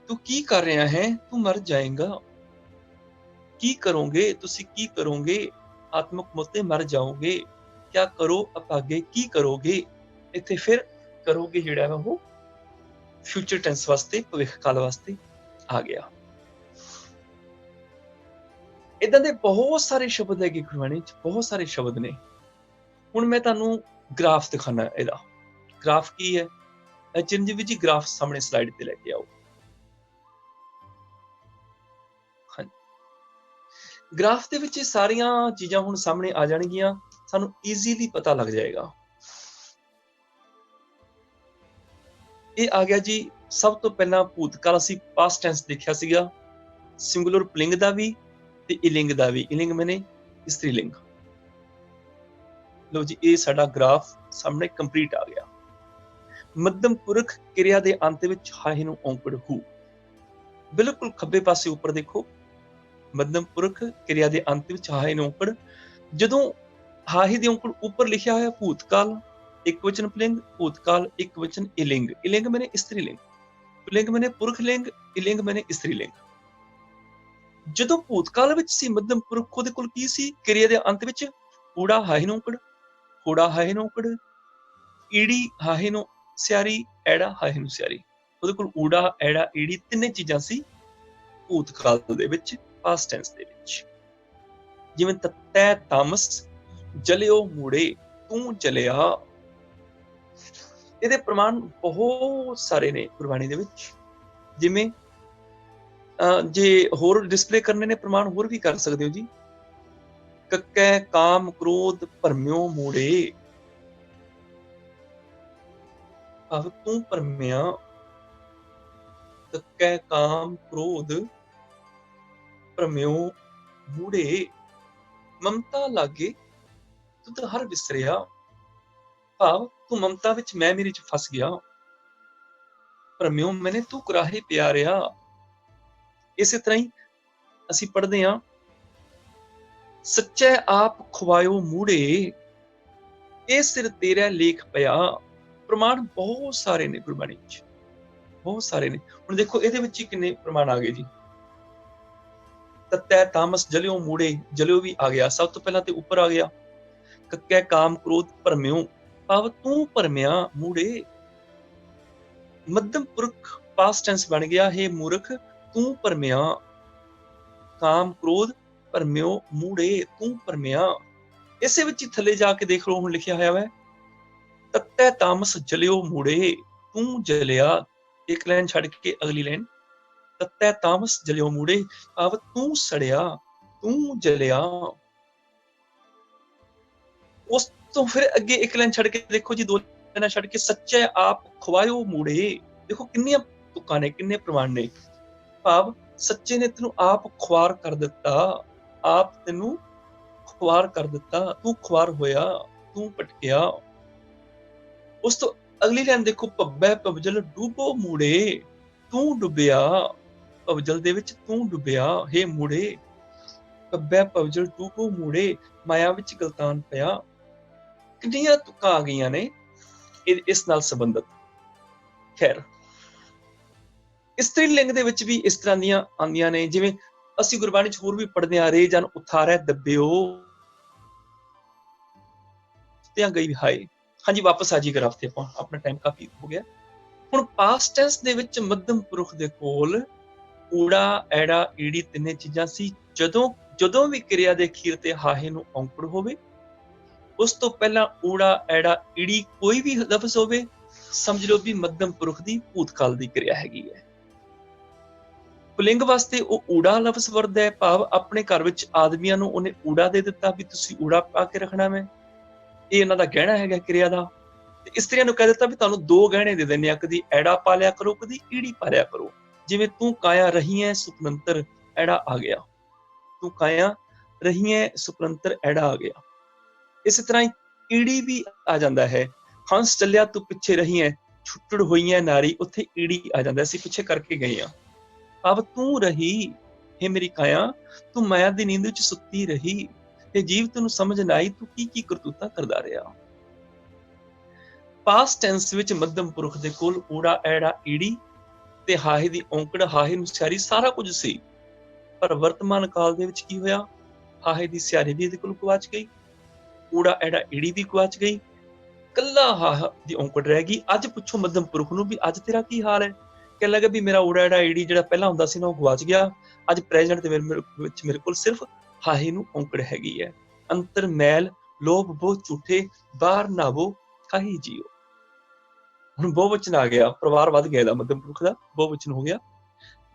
ਤੂੰ ਕੀ ਕਰ ਰਿਹਾ ਹੈ, ਤੂੰ ਮਰ ਜਾਏਗਾ। ਕੀ ਕਰੋਗੇ ਤੁਸੀਂ, ਕੀ ਕਰੋਗੇ, ਆਤਮਕ ਮੋਤੇ ਮਰ ਜਾਓਗੇ। ਕਿਆ ਕਰੋ ਅਭਾਗੇ, ਕੀ ਕਰੋਗੇ। ਇੱਥੇ ਫਿਰ ਕਰੋਗੇ ਜਿਹੜਾ ਵਾ ਉਹ ਫਿਊਚਰ ਟੈਂਸ ਵਾਸਤੇ, ਭਵਿੱਖ ਕਾਲ ਵਾਸਤੇ ਆ ਗਿਆ। ਇਦਾਂ ਦੇ ਬਹੁਤ ਸਾਰੇ ਸ਼ਬਦ ਹੈਗੇ ਗੁਰਬਾਣੀ ਚ, ਬਹੁਤ ਸਾਰੇ ਸ਼ਬਦ ਨੇ। ਹੁਣ ਮੈਂ ਤੁਹਾਨੂੰ ਗ੍ਰਾਫ ਦਿਖਾਣਾ ਇਹਦਾ। ਗ੍ਰਾਫ ਕੀ ਹੈ? ਚਿਰੰਜੀਵੀ ਜੀ ਗ੍ਰਾਫ ਸਾਹਮਣੇ ਸਲਾਈਡ ਤੇ ਲੈ ਕੇ ਆਓ। ਗ੍ਰਾਫ ਦੇ ਵਿੱਚ ਇਹ ਸਾਰੀਆਂ ਚੀਜ਼ਾਂ ਹੁਣ ਸਾਹਮਣੇ ਆ ਜਾਣਗੀਆਂ, ਸਾਨੂੰ ਈਜ਼ੀਲੀ ਪਤਾ ਲੱਗ ਜਾਏਗਾ। ਇਹ ਆ ਗਿਆ ਜੀ, ਸਭ ਤੋਂ ਪਹਿਲਾਂ ਭੂਤਕਾਲ ਅਸੀਂ ਪਾਸਟ ਟੈਂਸ ਦੇਖਿਆ ਸੀਗਾ, ਸਿੰਗੂਲਰ ਪੁਲਿੰਗ ਦਾ ਵੀ ਤੇ ਇਲਿੰਗ ਦਾ ਵੀ। ਇਲਿੰਗ ਮੈਨੇ ਇਸਤਰੀ ਲਿੰਗ। ਲਓ ਜੀ, ਇਹ ਸਾਡਾ ਗ੍ਰਾਫ ਸਾਹਮਣੇ ਕੰਪਲੀਟ ਆ ਗਿਆ। ਮੱਧਮ ਪੁਰਖ ਕਿਰਿਆ ਦੇ ਅੰਤ ਵਿੱਚ ਹਾਹੇ ਨੂੰ ਔਂਕੜ ਹੂ। ਬਿਲਕੁਲ ਖੱਬੇ ਪਾਸੇ ਉੱਪਰ ਦੇਖੋ, ਮੱਧਮ ਪੁਰਖ ਕਿਰਿਆ ਦੇ ਅੰਤ ਵਿੱਚ ਹਾਹੇ ਨੂੰ ਔਂਕੜ। ਜਦੋਂ ਹਾਹੇ ਦੀ ਔਂਕੜ ਉੱਪਰ ਲਿਖਿਆ ਹੋਇਆ ਭੂਤਕਾਲ ਇੱਕ ਵਚਨ ਪੁਲਿੰਗ, ਭੂਤਕਾਲ ਇੱਕ ਵਚਨ ਇਲਿੰਗ। ਇਲਿੰਗ ਮੈਨੇ ਇਸਤਰੀ ਲਿੰਗ, ਪੁਲਿੰਗ ਮੈਨੇ ਪੁਰਖ ਲਿੰਗ, ਇਲਿੰਗ ਮੈਨੇ ਇਸਤਰੀ ਲਿੰਗ। ਜਦੋਂ ਭੂਤਕਾਲ ਵਿੱਚ ਸੀ ਮੱਧਮ ਪੁਰਖ, ਉਹਦੇ ਕੋਲ ਕੀ ਸੀ? ਕਿਰਿਆ ਦੇ ਅੰਤ ਵਿੱਚ ਊੜਾ ਹਾਹੇ ਨੂੰ ਔਂਕੜ, ਹੂੜਾ ਹਾਹੇ ਨੂੰ ਔਂਕੜ, ਈੜੀ ਹਾਹੇ ਨੂੰ ਸਿਆਰੀ, ਐੜਾ ਹਾਹੇ ਨੂੰ ਸਿਆਰੀ। ਉਹਦੇ ਕੋਲ ਊੜਾ ਐੜਾ ਈੜੀ ਤਿੰਨੇ ਚੀਜ਼ਾਂ ਸੀ ਭੂਤਕਾਲ ਦੇ ਵਿੱਚ, ਪਾਸਟ ਟੈਂਸ ਦੇ ਵਿੱਚ। ਜਿਵੇਂ ਤਤੈ ਤਾਮਸ ਜਲਿਓ ਮੂੜੇ, ਤੂੰ ਜਲਿਆ। ਇਹਦੇ ਪ੍ਰਮਾਣ ਬਹੁਤ ਸਾਰੇ ਨੇ ਗੁਰਬਾਣੀ ਦੇ ਵਿੱਚ। ਜਿਵੇਂ ਜੇ ਹੋਰ ਡਿਸਪਲੇ ਕਰਨੇ ਨੇ ਪ੍ਰਮਾਣ, ਹੋਰ ਵੀ ਕਰ ਸਕਦੇ ਹੋ ਜੀ। ਕੱਕੈ ਕਾਮ ਕ੍ਰੋਧ ਭਰਮਿਓ ਮੂੜੇ, ਭਾਵ ਤੂੰ ਭਰਮਿਆ। ਕੱਕੈ ਕਾਮ ਕ੍ਰੋਧ ਭਰਮਿਓ ਮੂੜੇ, ਮਮਤਾ ਲਾਗੇ ਤੁਧ ਹਰ ਵਿਸਰਿਆ, ਭਾਵ ਤੂੰ ਮਮਤਾ ਵਿੱਚ ਮੈਂ ਮੇਰੀ ਚ ਫਸ ਗਿਆ। ਭਰਮਿਓ ਮੈਨੇ ਤੂੰ ਕੁਰਾਹੇ ਪਿਆਰਿਆ। ਇਸੇ ਤਰ੍ਹਾਂ ਹੀ ਅਸੀਂ ਪੜ੍ਹਦੇ ਹਾਂ, ਸੱਚੈ ਆਪ ਖਵਾਇਓ ਮੂੜੇ, ਇਹ ਸਿਰ ਤੇਰਾ ਲੇਖ ਪਿਆ। ਪ੍ਰਮਾਣ ਬਹੁਤ ਸਾਰੇ ਨੇ ਗੁਰਬਾਣੀ ਚ, ਬਹੁਤ ਸਾਰੇ ਨੇ। ਹੁਣ ਦੇਖੋ ਇਹਦੇ ਵਿੱਚ ਹੀ ਕਿੰਨੇ ਪ੍ਰਮਾਣ ਆ ਗਏ ਜੀ। ਤਤੈ ਤਾਮਸ ਜਲਿਓ ਮੂੜੇ, ਜਲਿਓ ਵੀ ਆ ਗਿਆ ਸਭ ਤੋਂ ਪਹਿਲਾਂ ਤੇ ਉੱਪਰ ਆ ਗਿਆ। ਕੱਕੈ ਕਾਮ ਕ੍ਰੋਧ ਭਰਮਿਓ, ਭਾਵ ਤੂੰ ਭਰਮਿਆ ਮੂੜੇ। ਮੱਧਮ ਪੁਰਖ ਪਾਸਟ ਟੈਂਸ ਬਣ ਗਿਆ, ਹੇ ਮੂਰਖ ਤੂੰ ਭਰਮਿਆ। ਕਾਮ ਕ੍ਰੋਧ ਭਰਮਿਓ ਮੂੜੇ, ਤੂੰ ਭਰਮਿਆ। ਇਸੇ ਵਿੱਚ ਹੀ ਥੱਲੇ ਜਾ ਕੇ ਦੇਖ ਲਓ, ਹੁਣ ਲਿਖਿਆ ਹੋਇਆ ਹੈ ਤਤੈ ਤਾਮਸ ਜਲਿਓ ਮੂੜੇ, ਤੂੰ ਜਲਿਆ। ਇੱਕ ਲਾਈਨ ਛੱਡ ਕੇ ਅਗਲੀ ਲਾਈਨ, ਤਤੈ ਤਾਮਸ ਜਲਿਓ ਮੂੜੇ, ਭਾਵ ਤੂੰ ਸੜਿਆ, ਤੂੰ ਜਲਿਆ। ਉਸ ਤੋਂ ਫਿਰ ਅੱਗੇ ਇੱਕ ਲਾਈਨ ਛੱਡ ਕੇ ਦੇਖੋ ਜੀ, ਦੋ ਲਾਈਨਾਂ ਛੱਡ ਕੇ, ਸੱਚੇ ਆਪ ਖਵਾਇਓ ਮੂੜੇ। ਦੇਖੋ ਕਿੰਨੀਆਂ ਤੁਕਾਂ ਨੇ, ਕਿੰਨੇ ਪ੍ਰਮਾਣ ਨੇ। ਭਾਵ ਸੱਚੇ ਨੇ ਤੈਨੂੰ ਆਪ ਖੁਆਰ ਕਰ ਦਿੱਤਾ, ਆਪ ਤੈਨੂੰ ਖੁਆਰ ਕਰ ਦਿੱਤਾ, ਤੂੰ ਖੁਆਰ ਹੋਇਆ, ਤੂੰ ਭਟਕਿਆ। ਉਸ ਤੋਂ ਅਗਲੀ ਲਾਈਨ ਦੇਖੋ, ਭੱਬੈ ਭਵਜਲ ਡੂਬੋ ਮੂੜੇ, ਤੂੰ ਡੁੱਬਿਆ। ਭਵਜਲ ਦੇ ਵਿੱਚ ਤੂੰ ਡੁੱਬਿਆ, ਹੇ ਮੂੜੇ। ਭੱਬੈ ਭਵਜਲ ਡੂਬੋ ਮੂੜੇ, ਮਾਇਆ ਵਿੱਚ ਗਲਤਾਨ ਪਿਆ। ਕਿੰਨੀਆਂ ਤੁਕਾਂ ਆ ਗਈਆਂ ਨੇ ਇਸ ਨਾਲ ਸੰਬੰਧਿਤ। ਖੈਰ, ਇਸਤਰੀ ਲਿੰਗ ਦੇ ਵਿੱਚ ਵੀ ਇਸ ਤਰ੍ਹਾਂ ਦੀਆਂ ਆਉਂਦੀਆਂ ਨੇ, ਜਿਵੇਂ ਅਸੀਂ ਗੁਰਬਾਣੀ ਚ ਹੋਰ ਵੀ ਪੜ੍ਹਦੇ ਹਾਂ, ਰੇ ਜਨ ਉਥਾਰੈ ਦੱਬਿਓ ਤਿਆਂ ਗਈ ਹਾਏ। ਹਾਂਜੀ, ਵਾਪਸ ਆ ਜੀ ਗ੍ਰਾਫ ਤੇ, ਆਪਾਂ ਆਪਣਾ ਟਾਈਮ ਕਾਫੀ ਹੋ ਗਿਆ। ਹੁਣ ਪਾਸਟ ਟੈਂਸ ਦੇ ਵਿੱਚ ਮੱਧਮ ਪੁਰਖ ਦੇ ਕੋਲ ਊੜਾ ਐੜਾ ਈੜੀ ਤਿੰਨੇ ਚੀਜ਼ਾਂ ਸੀ। ਜਦੋਂ ਵੀ ਕਿਰਿਆ ਦੇ ਅਖੀਰ ਤੇ ਹਾਹੇ ਨੂੰ ਔਂਕੜ ਹੋਵੇ, ਉਸ ਤੋਂ ਪਹਿਲਾਂ ਊੜਾ ਐੜਾ ਈੜੀ ਕੋਈ ਵੀ ਲਫ਼ਜ਼ ਹੋਵੇ, ਸਮਝ ਲਓ ਵੀ ਮੱਧਮ ਪੁਰਖ ਦੀ ਭੂਤਕਾਲ ਦੀ ਕਿਰਿਆ ਹੈਗੀ ਹੈ। ਪੁਲਿੰਗ ਵਾਸਤੇ ਉਹ ਊੜਾ ਲਫ਼ਜ਼ ਵਰਤਦਾ ਹੈ, ਭਾਵ ਆਪਣੇ ਘਰ ਵਿੱਚ ਆਦਮੀਆਂ ਨੂੰ ਉਹਨੇ ਊੜਾ ਦੇ ਦਿੱਤਾ ਵੀ ਤੁਸੀਂ ਊੜਾ ਪਾ ਕੇ ਰੱਖਣਾ ਮੈਂ, ਇਹ ਇਹਨਾਂ ਦਾ ਗਹਿਣਾ ਹੈਗਾ ਕਿਰਿਆ ਦਾ। ਤੇ ਇਸਤਰੀਆਂ ਨੂੰ ਕਹਿ ਦਿੱਤਾ ਵੀ ਤੁਹਾਨੂੰ ਦੋ ਗਹਿਣੇ ਦੇ ਦਿੰਦੇ ਆ, ਕਦੀ ਐੜਾ ਪਾ ਲਿਆ ਕਰੋ, ਕਦੀ ਈੜੀ ਪਾ ਲਿਆ ਕਰੋ। ਜਿਵੇਂ ਤੂੰ ਕਾਇਆ ਰਹੀ ਹੈ ਸੁਖਨੰਤਰ, ਐੜਾ ਆ ਗਿਆ, ਤੂੰ ਕਾਇਆ ਰਹੀ ਹੈ ਸੁਖਨੰਤਰ, ਐੜਾ ਆ ਗਿਆ। ਇਸੇ ਤਰ੍ਹਾਂ ਹੀ ਈੜੀ ਵੀ ਆ ਜਾਂਦਾ ਹੈ, ਹੰਸ ਚੱਲਿਆ ਤੂੰ ਪਿੱਛੇ ਰਹੀ ਹੈ, ਛੁੱਟੜ ਹੋਈ ਹੈ ਨਾਰੀ, ਉੱਥੇ ਈੜੀ ਆ ਜਾਂਦਾ, ਅਸੀਂ ਪਿੱਛੇ ਕਰਕੇ ਗਏ ਆ। ਅਬ ਤੂੰ ਰਹੀ ਹੇ ਮੇਰੀ ਕਾਇਆ, ਤੂੰ ਮਾਇਆ ਦੀ ਨੀਂਦ ਵਿੱਚ ਸੁੱਤੀ ਰਹੀ, ਤੇ ਜੀਵ ਤੈਨੂੰ ਸਮਝ ਨਾ ਆਈ, ਤੂੰ ਕੀ ਕੀ ਕਰਤੂਤਾ ਕਰਦਾ ਰਿਹਾ। ਪਾਸਟ ਟੈਂਸ ਵਿੱਚ ਮੱਧਮ ਪੁਰਖ ਦੇ ਕੋਲ ਊੜਾ ਐੜਾ ਈੜੀ ਤੇ ਹਾਹੇ ਦੀ ਔਂਕੜ, ਹਾਹੇ ਨੂੰ ਸਿਆਰੀ ਸਾਰਾ ਕੁਝ ਸੀ। ਪਰ ਵਰਤਮਾਨ ਕਾਲ ਦੇ ਵਿੱਚ ਕੀ ਹੋਇਆ, ਹਾਹੇ ਦੀ ਸਿਆਰੀ ਵੀ ਇਹਦੇ ਕੋਲ ਗਵਾਚ ਗਈ, ਊੜਾ ਐੜਾ ਈੜੀ ਵੀ ਗਵਾਚ ਗਈ, ਕੱਲਾ ਹਾਹਾ ਦੀ ਔਂਕੜ ਰਹਿ ਗਈ। ਅੱਜ ਪੁੱਛੋ ਮੱਧਮ ਪੁਰਖ ਨੂੰ ਵੀ ਅੱਜ ਤੇਰਾ ਕੀ ਹਾਲ ਹੈ, ਕਹਿਣ ਲੱਗਾ ਵੀ ਮੇਰਾ ਊੜਾ ਐੜਾ ਈੜੀ ਜਿਹੜਾ ਪਹਿਲਾਂ ਹੁੰਦਾ ਸੀ ਨਾ ਉਹ ਗਵਾਚ ਗਿਆ, ਅੱਜ ਪ੍ਰੈਜ਼ੈਂਟ ਦੇ ਵਿੱਚ ਮੇਰੇ ਕੋਲ ਸਿਰਫ ਹਾਹੇ ਨੂੰ ਔਂਕੜ ਹੈਗੀ ਹੈ। ਅੰਤਰ ਮੈਲ ਲੋਭ ਬਹੁਤ ਝੂਠੇ, ਬਾਹਰ ਨਾਵੋ ਕਾਹੀ ਜੀਓ। ਹੁਣ ਬਹੁਵਚਨ ਆ ਗਿਆ, ਪਰਿਵਾਰ ਵੱਧ ਗਿਆ ਇਹਦਾ, ਮੱਧਮ ਪੁਰਖ ਦਾ ਬਹੁਵਚਨ ਹੋ ਗਿਆ।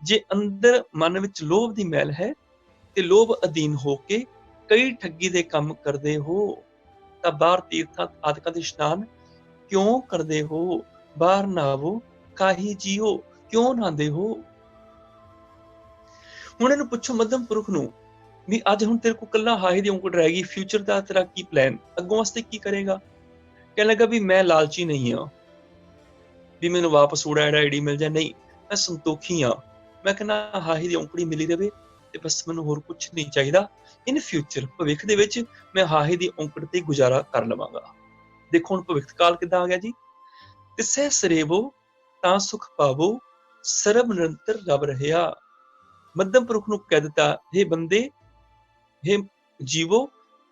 ਜੇ ਅੰਦਰ ਮਨ ਵਿੱਚ ਲੋਭ ਦੀ ਮੈਲ ਹੈ ਤੇ ਲੋਭ ਅਧੀਨ ਹੋ ਕੇ ਕਈ ਠੱਗੀ ਦੇ ਕੰਮ ਕਰਦੇ ਹੋ, ਤਾਂ ਬਾਹਰ ਤੀਰਥਾਂ ਆਦਿਕਾਂ ਦੇ ਇਸ਼ਨਾਨ ਕਿਉਂ ਕਰਦੇ ਹੋ, ਬਾਹਰ ਨਾਵੋ ਕਾਹੀ ਜੀਓ, ਕਿਉਂ ਨਹਾਉਂਦੇ ਹੋ। ਹੁਣ ਇਹਨੂੰ ਪੁੱਛੋ ਮੱਧਮ ਪੁਰਖ ਨੂੰ ਵੀ ਅੱਜ ਹੁਣ ਤੇਰੇ ਕੋਲ ਕੱਲਾ ਹਾਹੇ ਦੀ ਔਂਕੜ ਰਹਿ ਗਈ, ਫਿਊਚਰ ਦਾ ਤੇਰਾ ਕੀ ਪਲਾਨ, ਅੱਗੋਂ ਵਾਸਤੇ ਕੀ ਕਰੇਗਾ। ਕਹਿਣ ਲੱਗਾ ਵੀ ਮੈਂ ਲਾਲਚੀ ਨਹੀਂ ਹਾਂ ਵੀ ਮੈਨੂੰ ਵਾਪਸ ਊੜਾ ਐੜਾ ਈੜੀ ਮਿਲ ਜਾਏ, ਨਹੀਂ, ਮੈਂ ਸੰਤੋਖੀ ਹਾਂ। ਮੈਂ ਕਹਿੰਦਾ ਹਾਹੇ ਦੀ ਔਂਕੜੀ ਮਿਲੀ ਰਵੇ ਤੇ ਬਸ ਮੈਨੂੰ ਹੋਰ ਕੁਛ ਨਹੀਂ ਚਾਹੀਦਾ। ਇਨ ਫਿਊਚਰ ਭਵਿੱਖ ਦੇ ਵਿੱਚ ਮੈਂ ਹਾਹੇ ਦੀ ਔਂਕੜ ਤੇ ਗੁਜ਼ਾਰਾ ਕਰ ਲਵਾਂਗਾ। ਦੇਖੋ ਹੁਣ ਭਵਿੱਖ ਕਾਲ ਕਿੱਦਾਂ ਆ ਗਿਆ ਜੀ। ਤਿਸੈ ਸਰੇਵੋ ਤਾਂ ਸੁਖ ਪਾਵੋ, ਸਰਬ ਨਿਰੰਤਰ ਰਬ ਰਹਿਆ। ਮੱਧਮ ਪੁਰਖ ਨੂੰ ਕਹਿ ਦਿੱਤਾ, ਹੇ ਬੰਦੇ, ਹੇ ਜੀਵੋ,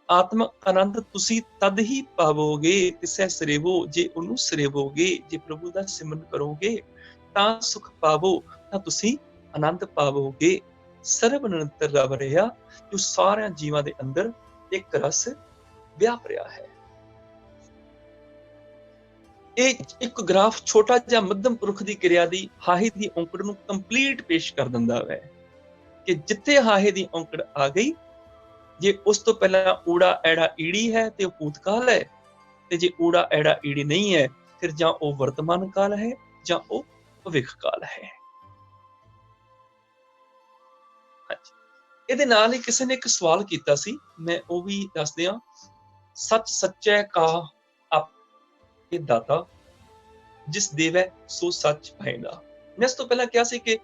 ਆਤਮਕ ਆਨੰਦ ਤੁਸੀਂ ਤਦ ਹੀ ਪਾਵੋਗੇ, ਤਿਸੈ ਸਰੇਵੋ, ਜੇ ਉਹਨੂੰ ਸਰੇਵੋਗੇ, ਜੇ ਪ੍ਰਭੂ ਦਾ ਸਿਮਰਨ ਕਰੋਗੇ, ਤਾਂ ਸੁਖ ਪਾਵੋ, ਤਾਂ ਤੁਸੀਂ ਆਨੰਦ ਪਾਵੋਗੇ। ਸਰਬ ਨਿਰੰਤਰ ਰਬ ਰਿਹਾ, ਜੋ ਸਾਰਿਆਂ ਜੀਵਾਂ ਦੇ ਅੰਦਰ ਇੱਕ ਰਸ ਵਿਆਪ ਰਿਹਾ ਹੈ। ਇਹ ਇੱਕ ਗ੍ਰਾਫ ਛੋਟਾ ਜਿਹਾ ਮੱਧਮ ਪੁਰਖ ਦੀ ਕਿਰਿਆ ਦੀ ਹਾਹੇ ਦੀ ਔਂਕੜ ਨੂੰ ਕੰਪਲੀਟ ਪੇਸ਼ ਕਰ ਦਿੰਦਾ ਹੈ ਕਿ ਜਿੱਥੇ ਹਾਹੇ ਦੀ ਔਂਕੜ ਆ ਗਈ, ਜੇ ਉਸ ਤੋਂ ਪਹਿਲਾਂ ਊੜਾ ਐੜਾ ਈੜੀ ਹੈ ਤੇ ਉਹ ਭੂਤਕਾਲ ਹੈ, ਤੇ ਜੇ ਊੜਾ ਐੜਾ ਈੜੀ ਨਹੀਂ ਹੈ ਫਿਰ ਜਾਂ ਉਹ ਵਰਤਮਾਨ ਕਾਲ ਹੈ ਜਾਂ ਉਹ ਭਵਿੱਖ ਕਾਲ ਹੈ। ਇਹਦੇ ਨਾਲ ਹੀ ਕਿਸੇ ਨੇ ਇੱਕ ਸਵਾਲ ਕੀਤਾ ਸੀ, ਮੈਂ ਉਹ ਵੀ ਦੱਸ ਦਿਆਂ। ਸੱਚ ਸੱਚੈ ਕਾ ਆਪੇ ਦਾਤਾ, ਜਿਸ ਦੇਵੈ ਸੋ ਸੱਚ ਪਾਏਗਾ। ਮੈਂ ਇਸ ਤੋਂ ਪਹਿਲਾਂ ਕਿਹਾ ਸੀ ਕਿ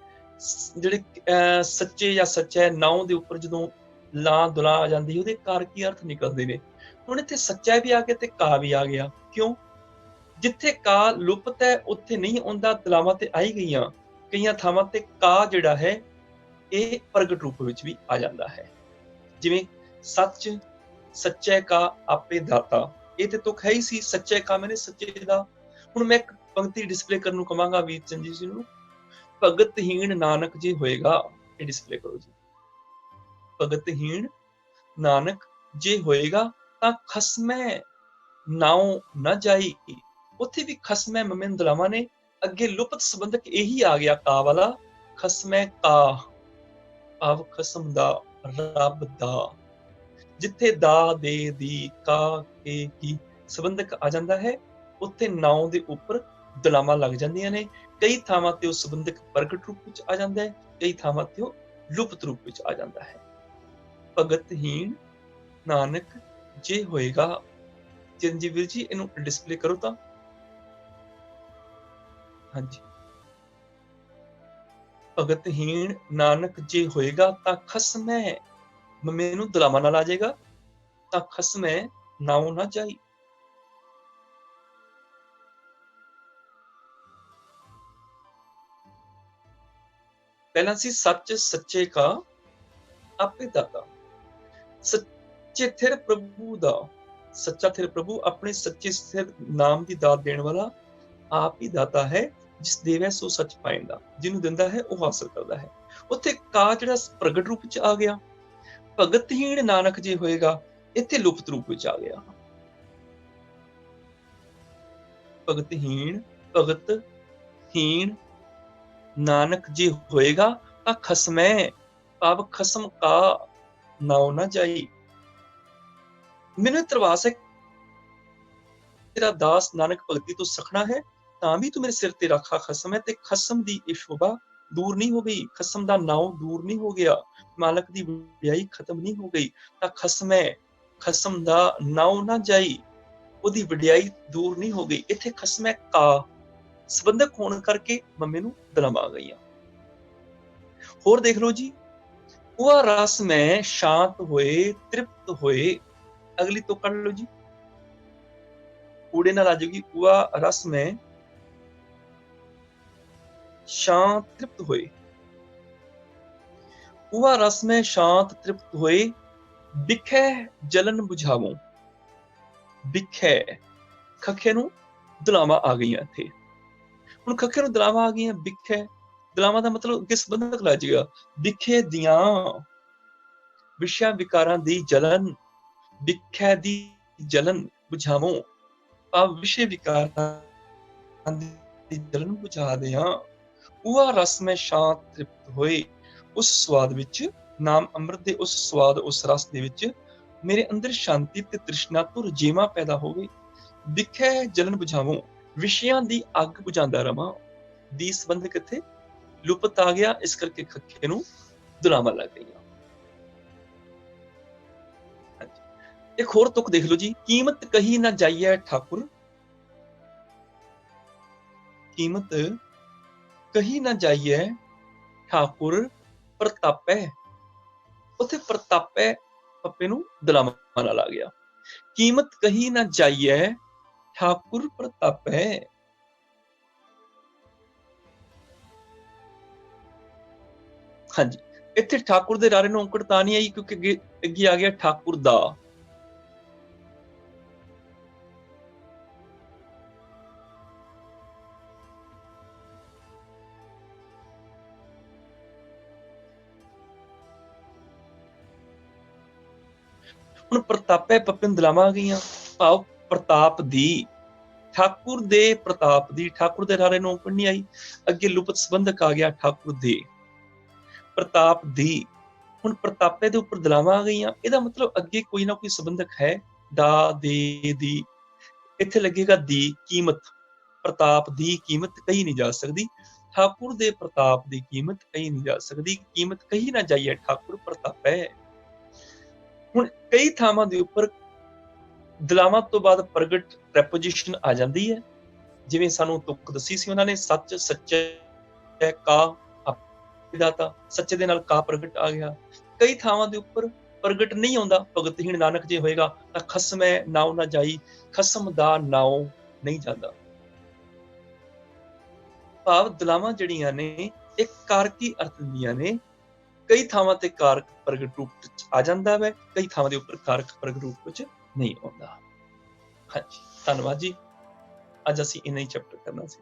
ਜਿਹੜੇ ਸੱਚੇ ਜਾਂ ਸੱਚੈ ਨਾਉ ਦੇ ਉੱਪਰ ਜਦੋਂ ਲਾਂ ਦੁਲਾ ਆ ਜਾਂਦੀ ਉਹਦੇ ਕਾਰ ਕੀ ਅਰਥ ਨਿਕਲਦੇ ਨੇ। ਹੁਣ ਇੱਥੇ ਸੱਚਾ ਵੀ ਆ ਗਿਆ ਤੇ ਕਾ ਵੀ ਆ ਗਿਆ। ਕਿਉਂ? ਜਿੱਥੇ ਕਾ ਲੁਪਤ ਹੈ ਉੱਥੇ ਨਹੀਂ ਆਉਂਦਾ, ਦਲਾਵਾਂ ਤੇ ਆਈ ਗਈਆਂ। ਕਈਆਂ ਥਾਵਾਂ ਤੇ ਕਾ ਜਿਹੜਾ ਹੈ ਇਹ ਪ੍ਰਗਟ ਰੂਪ ਵਿੱਚ ਵੀ ਆ ਜਾਂਦਾ ਹੈ। ਜਿਵੇਂ ਸੱਚ ਸੱਚੈ ਕਾ ਆਪੇ ਦਾਤਾ, ਇਹ ਤੇ ਤੁਕ ਹੈ ਹੀ ਸੀ, ਸੱਚੈ ਕਾ ਮੈਨੇ ਸੱਚੇ ਦਾ। ਹੁਣ ਮੈਂ ਇੱਕ ਪੰਕਤੀ ਡਿਸਪਲੇ ਕਰਨ ਨੂੰ ਕਵਾਂਗਾ ਵੀਰ ਚੰਦ ਜੀ ਨੂੰ, ਭਗਤਹੀਣ ਨਾਨਕ ਜੇ ਹੋਏਗਾ, ਇਹ ਡਿਸਪਲੇ ਕਰੋ ਜੀ। ਭਗਤਹੀਣ ਨਾਨਕ ਜੇ ਹੋਏਗਾ ਤਾਂ ਖਸਮੈ ਨਾਉ ਨਾ ਜਾਈ। ਉੱਥੇ ਵੀ ਖਸਮੈ ਮਮੇ ਨੂੰ ਦਲਾਵਾਂ ਨੇ, ਅੱਗੇ ਲੁਪਤ ਸੰਬੰਧਕ ਇਹੀ ਆ ਗਿਆ ਕਾ ਵਾਲਾ, ਖਸਮੈ ਕਾ, ਆਵ ਖਸਮ ਦਾ, ਰੱਬ ਦਾ। ਜਿੱਥੇ ਦਾ, ਦੇ, ਦੀ, ਕਾ, ਕੇ, ਕੀ ਸੰਬੰਧਕ ਆ ਜਾਂਦਾ ਹੈ ਉੱਥੇ ਨਾਉ ਦੇ ਉੱਪਰ ਦਲਾਵਾਂ ਲੱਗ ਜਾਂਦੀਆਂ ਨੇ। ਕਈ ਥਾਵਾਂ ਤੇ ਉਹ ਸੰਬੰਧਕ ਪ੍ਰਗਟ ਰੂਪ ਵਿੱਚ ਆ ਜਾਂਦਾ ਹੈ, ਕਈ ਥਾਵਾਂ ਤੇ ਉਹ ਲੁਪਤ ਰੂਪ ਵਿੱਚ ਆ ਜਾਂਦਾ ਹੈ। ਭਗਤਹੀਣ ਨਾਨਕ ਜੇ ਹੋਏਗਾ। ਚਰਨਜੀਤ ਵੀਰ ਜੀ ਇਹਨੂੰ ਡਿਸਪਲੇ ਕਰੋ ਤਾਂ। ਹਾਂਜੀ, ਭਗਤਹੀਣ ਨਾਨਕ ਜੇ ਹੋਏਗਾ ਤਾਂ ਖਸਮੈ, ਮਮੇ ਨੂੰ ਦਲਾਵਾਂ ਨਾਲ ਆ ਜਾਏਗਾ, ਤਾਂ ਖਸਮੈ ਨਾਉ ਨਾ ਜਾਈ। ਪਹਿਲਾਂ ਸੀ ਸੱਚ ਸੱਚੇ ਕਾ ਆਪੇ ਦਾਤਾ। ਸੱਚੇ ਥਿਰ ਪ੍ਰਭੂ ਦਾ, ਸੱਚਾ ਥਿਰ ਪ੍ਰਭੂ ਆਪਣੇ ਸੱਚੇ ਸਥਿਰ ਨਾਮ ਦੀ ਦਾਤ ਦੇਣ ਵਾਲਾ ਆਪ ਹੀ ਦਾਤਾ ਹੈ, ਜਿਸ ਦੇਵੈ ਸੋ ਸੱਚ ਪਾਏਗਾ। ਜਿਹਨੂੰ ਦਿੰਦਾ ਹੈ ਉਹ ਹਾਸਲ ਕਰਦਾ ਹੈ। ਉੱਥੇ ਕਾ ਜਿਹੜਾ ਪ੍ਰਗਟ ਰੂਪ ਵਿੱਚ ਆ ਗਿਆ। ਭਗਤਹੀਣ ਨਾਨਕ ਜੇ ਹੋਏਗਾ, ਇੱਥੇ ਲੁਪਤ ਰੂਪ ਵਿੱਚ ਆ ਗਿਆ। ਹੀਣ ਨਾਨਕ ਜੇ ਹੋਏਗਾ ਤਾਂ ਖਸਮੈ ਭਾਵ ਖਸਮ ਕਾ ਨਾਉ ਨਾ ਜਾਈ। ਮੈਨੂੰ ਇਤਰਵਾਸ ਹੈ, ਤੇਰਾ ਦਾਸ ਨਾਨਕ ਭਗਤੀ ਤੋਂ ਸਖਣਾ ਹੈ ਤਾਂ ਵੀ ਤੂੰ ਮੇਰੇ ਸਿਰ ਤੇ ਰਾਖਾ ਖਸਮ ਹੈ, ਤੇ ਖਸਮ ਦੀ ਇਹ ਸ਼ੋਭਾ ਦੂਰ ਨਹੀਂ ਹੋ ਗਈ, ਖਸਮ ਦਾ ਨਾਉ ਦੂਰ ਨਹੀਂ ਹੋ ਗਿਆ, ਮਾਲਕ ਦੀ ਵਡਿਆਈ ਖਤਮ ਨਹੀਂ ਹੋ ਗਈ। ਤਾਂ ਖਸਮੈ ਖਸਮ ਦਾ ਨਾਉ ਨਾ ਜਾਈ, ਉਹਦੀ ਵਡਿਆਈ ਦੂਰ ਨਹੀਂ ਹੋ ਗਈ। ਇੱਥੇ ਖਸਮੈ ਕਾ ਸੰਬੰਧਕ ਹੋਣ ਕਰਕੇ ਮੰਮੀ ਨੂੰ ਦਲਾਵਾਂ ਆ ਗਈਆਂ। ਹੋਰ ਦੇਖ ਲਓ ਜੀ, ਉਹ ਰਸ ਮੈਂ ਸ਼ਾਂਤ ਹੋਏ ਤ੍ਰਿਪਤ ਹੋਏ, ਅਗਲੀ ਤੋਂ ਕੱਢ ਲਓ ਜੀ, ਊੜੇ ਨਾਲ ਆ ਜਾਊਗੀ, ਉਹ ਰਸ ਮੈਂ ਸ਼ਾਂਤ ਤ੍ਰਿਪਤ ਹੋਏ, ਉਹ ਰਸ ਮੈਂ ਸ਼ਾਂਤ ਤ੍ਰਿਪਤ ਹੋਏ, ਬਿਖੈ ਜਲਨ ਬੁਝਾਵੋ। ਬਿਖੈ ਖੱਖੇ ਨੂੰ ਦਲਾਵਾਂ ਆ ਗਈਆਂ ਇੱਥੇ। ਹੁਣ ਖੱਖੇ ਨੂੰ ਦਲਾਵਾਂ ਆ ਗਈਆਂ, ਬਿਖੈ ਦਲਾਵਾਂ ਦਾ ਮਤਲਬ ਅੱਗੇ ਸੰਬੰਧਕ ਲੱਗ ਜਾਏਗਾ, ਬਿਖੇ ਦੀਆਂ ਵਿਸ਼ਿਆਂ ਵਿਕਾਰਾਂ ਦੀ ਜਲਨ, ਬਿਖੈ ਦੀ ਜਲਨ ਬੁਝਾਵੋ ਭਾਵ ਵਿਸ਼ੇ ਵਿਕਾਰਾਂ ਦੀ ਜਲਨ ਬੁਝਾ ਦਿਆਂ। ਉਹ ਰਸ ਮੈਂ ਸ਼ਾਂਤ ਤ੍ਰਿਪਤ ਹੋਏ, ਉਸ ਸਵਾਦ ਵਿੱਚ, ਨਾਮ ਅੰਮ੍ਰਿਤ ਦੇ ਉਸ ਸਵਾਦ, ਉਸ ਰਸ ਦੇ ਵਿੱਚ ਮੇਰੇ ਅੰਦਰ ਸ਼ਾਂਤੀ ਤੇ ਤ੍ਰਿਸ਼ਨਾ ਤੋਂ ਰਜੇਵਾਂ ਪੈਦਾ ਹੋ ਗਈ। ਬਿਖੈ ਜਲਨ ਬੁਝਾਵੋ, ਵਿਸ਼ਿਆਂ ਦੀ ਅੱਗ ਬੁਝਾਉਂਦਾ ਰਵਾਂ। ਦੀ ਸੰਬੰਧ ਕਿੱਥੇ ਲੁਪਤ ਆ ਗਿਆ, ਇਸ ਕਰਕੇ ਖੱਖੇ ਨੂੰ ਦਲਾਵਾਂ ਲੱਗ ਗਈਆਂ। ਇੱਕ ਹੋਰ ਤੁਕ ਦੇਖ ਲਓ ਜੀ, ਕੀਮਤ ਕਹੀ ਨਾ ਜਾਈਐ ਠਾਕੁਰ, ਕੀਮਤ ਕਹੀ ਨਾ ਜਾਈਐ ਠਾਕੁਰ ਪ੍ਰਤਾਪੈ। ਉੱਥੇ ਪ੍ਰਤਾਪੈ ਪੱਪੇ ਨੂੰ ਦਲਾਵਾਂ ਨਾਲ ਆ ਗਿਆ। ਕੀਮਤ ਕਹੀ ਨਾ ਜਾਈਐ ਠਾਕੁਰ ਪ੍ਰਤਾਪੈ। ਹਾਂਜੀ, ਇੱਥੇ ਠਾਕੁਰ ਦੇ ਰਾਰੇ ਨੂੰ ਔਂਕੜ ਤਾਂ ਨਹੀਂ ਆਈ ਕਿਉਂਕਿ ਅੱਗੇ ਆ ਗਿਆ ਠਾਕੁਰ ਦਾ। ਹੁਣ ਪ੍ਰਤਾਪੈ ਪੱਪੇ ਨੂੰ ਦਲਾਵਾਂ ਆ ਗਈਆਂ, ਭਾਵ ਪ੍ਰਤਾਪ ਦੀ, ਠਾਕੁਰ ਦੇ ਪ੍ਰਤਾਪ ਦੀ। ਠਾਕੁਰ ਦੇ ਰਾਰੇ ਨੂੰ ਔਂਕੜ ਨਹੀਂ ਆਈ, ਅੱਗੇ ਲੁਪਤ ਸੰਬੰਧਕ ਆ ਗਿਆ ਠਾਕੁਰ ਦੇ ਪ੍ਰਤਾਪ ਦੀ। ਹੁਣ ਪ੍ਰਤਾਪੇ ਦੇ ਉੱਪਰ ਦਲਾਵਾਂ ਆ ਗਈਆਂ, ਇਹਦਾ ਮਤਲਬ ਅੱਗੇ ਕੋਈ ਨਾ ਕੋਈ ਸੰਬੰਧਕ ਹੈ, ਦਾ, ਦੇ, ਦੀ। ਇੱਥੇ ਲੱਗੇਗਾ ਦੀ। ਕੀਮਤ ਪ੍ਰਤਾਪ ਦੀ ਕੀਮਤ ਕਹੀ ਨਹੀਂ ਜਾ ਸਕਦੀ, ਠਾਕੁਰ ਦੇ ਪ੍ਰਤਾਪ ਦੀ ਕੀਮਤ ਕਹੀ ਨਹੀਂ ਜਾ ਸਕਦੀ। ਕੀਮਤ ਕਹੀ ਨਾ ਜਾਈਏ ਠਾਕੁਰ ਪ੍ਰਤਾਪੈ। ਹੁਣ ਕਈ ਥਾਵਾਂ ਦੇ ਉੱਪਰ ਦਲਾਵਾਂ ਤੋਂ ਬਾਅਦ ਪ੍ਰਗਟ ਪ੍ਰੈਪੋਜੀਸ਼ਨ ਆ ਜਾਂਦੀ ਹੈ, ਜਿਵੇਂ ਸਾਨੂੰ ਤੁਕ ਦੱਸੀ ਸੀ ਉਹਨਾਂ ਨੇ, ਸੱਚ ਸੱਚੇ ਕਾ ਦਾਤਾ, ਸੱਚੇ ਦੇ ਨਾਲ ਕਾ ਪ੍ਰਗਟ ਆ ਗਿਆ। ਕਈ ਥਾਵਾਂ ਦੇ ਉੱਪਰ ਪ੍ਰਗਟ ਨਹੀਂ ਆਉਂਦਾ, ਭਗਤਹੀਣ ਨਾਨਕ ਜੇ ਹੋਏਗਾ ਤਾਂ ਖਸਮੈ ਨਾਉ ਨਾ ਜਾਈ, ਖਸਮ ਦਾ ਨਾਉ ਨਹੀਂ ਜਾਂਦਾ। ਭਾਵ ਦਲਾਵਾਂ ਜਿਹੜੀਆਂ ਨੇ ਇਹ ਕਾਰਕੀ ਅਰਥ ਦੀਆਂ ਨੇ, ਕਈ ਥਾਵਾਂ ਤੇ ਕਾਰਕ ਪ੍ਰਗਟ ਰੂਪ ਵਿੱਚ ਆ ਜਾਂਦਾ ਹੈ, ਕਈ ਥਾਵਾਂ ਦੇ ਉੱਪਰ ਕਾਰਕ ਪ੍ਰਗਟ ਰੂਪ ਵਿੱਚ ਨਹੀਂ ਆਉਂਦਾ। ਹਾਂਜੀ, ਧੰਨਵਾਦ ਜੀ। ਅੱਜ ਅਸੀਂ ਇੰਨਾ ਹੀ ਚੈਪਟਰ ਕਰਨਾ ਸੀ।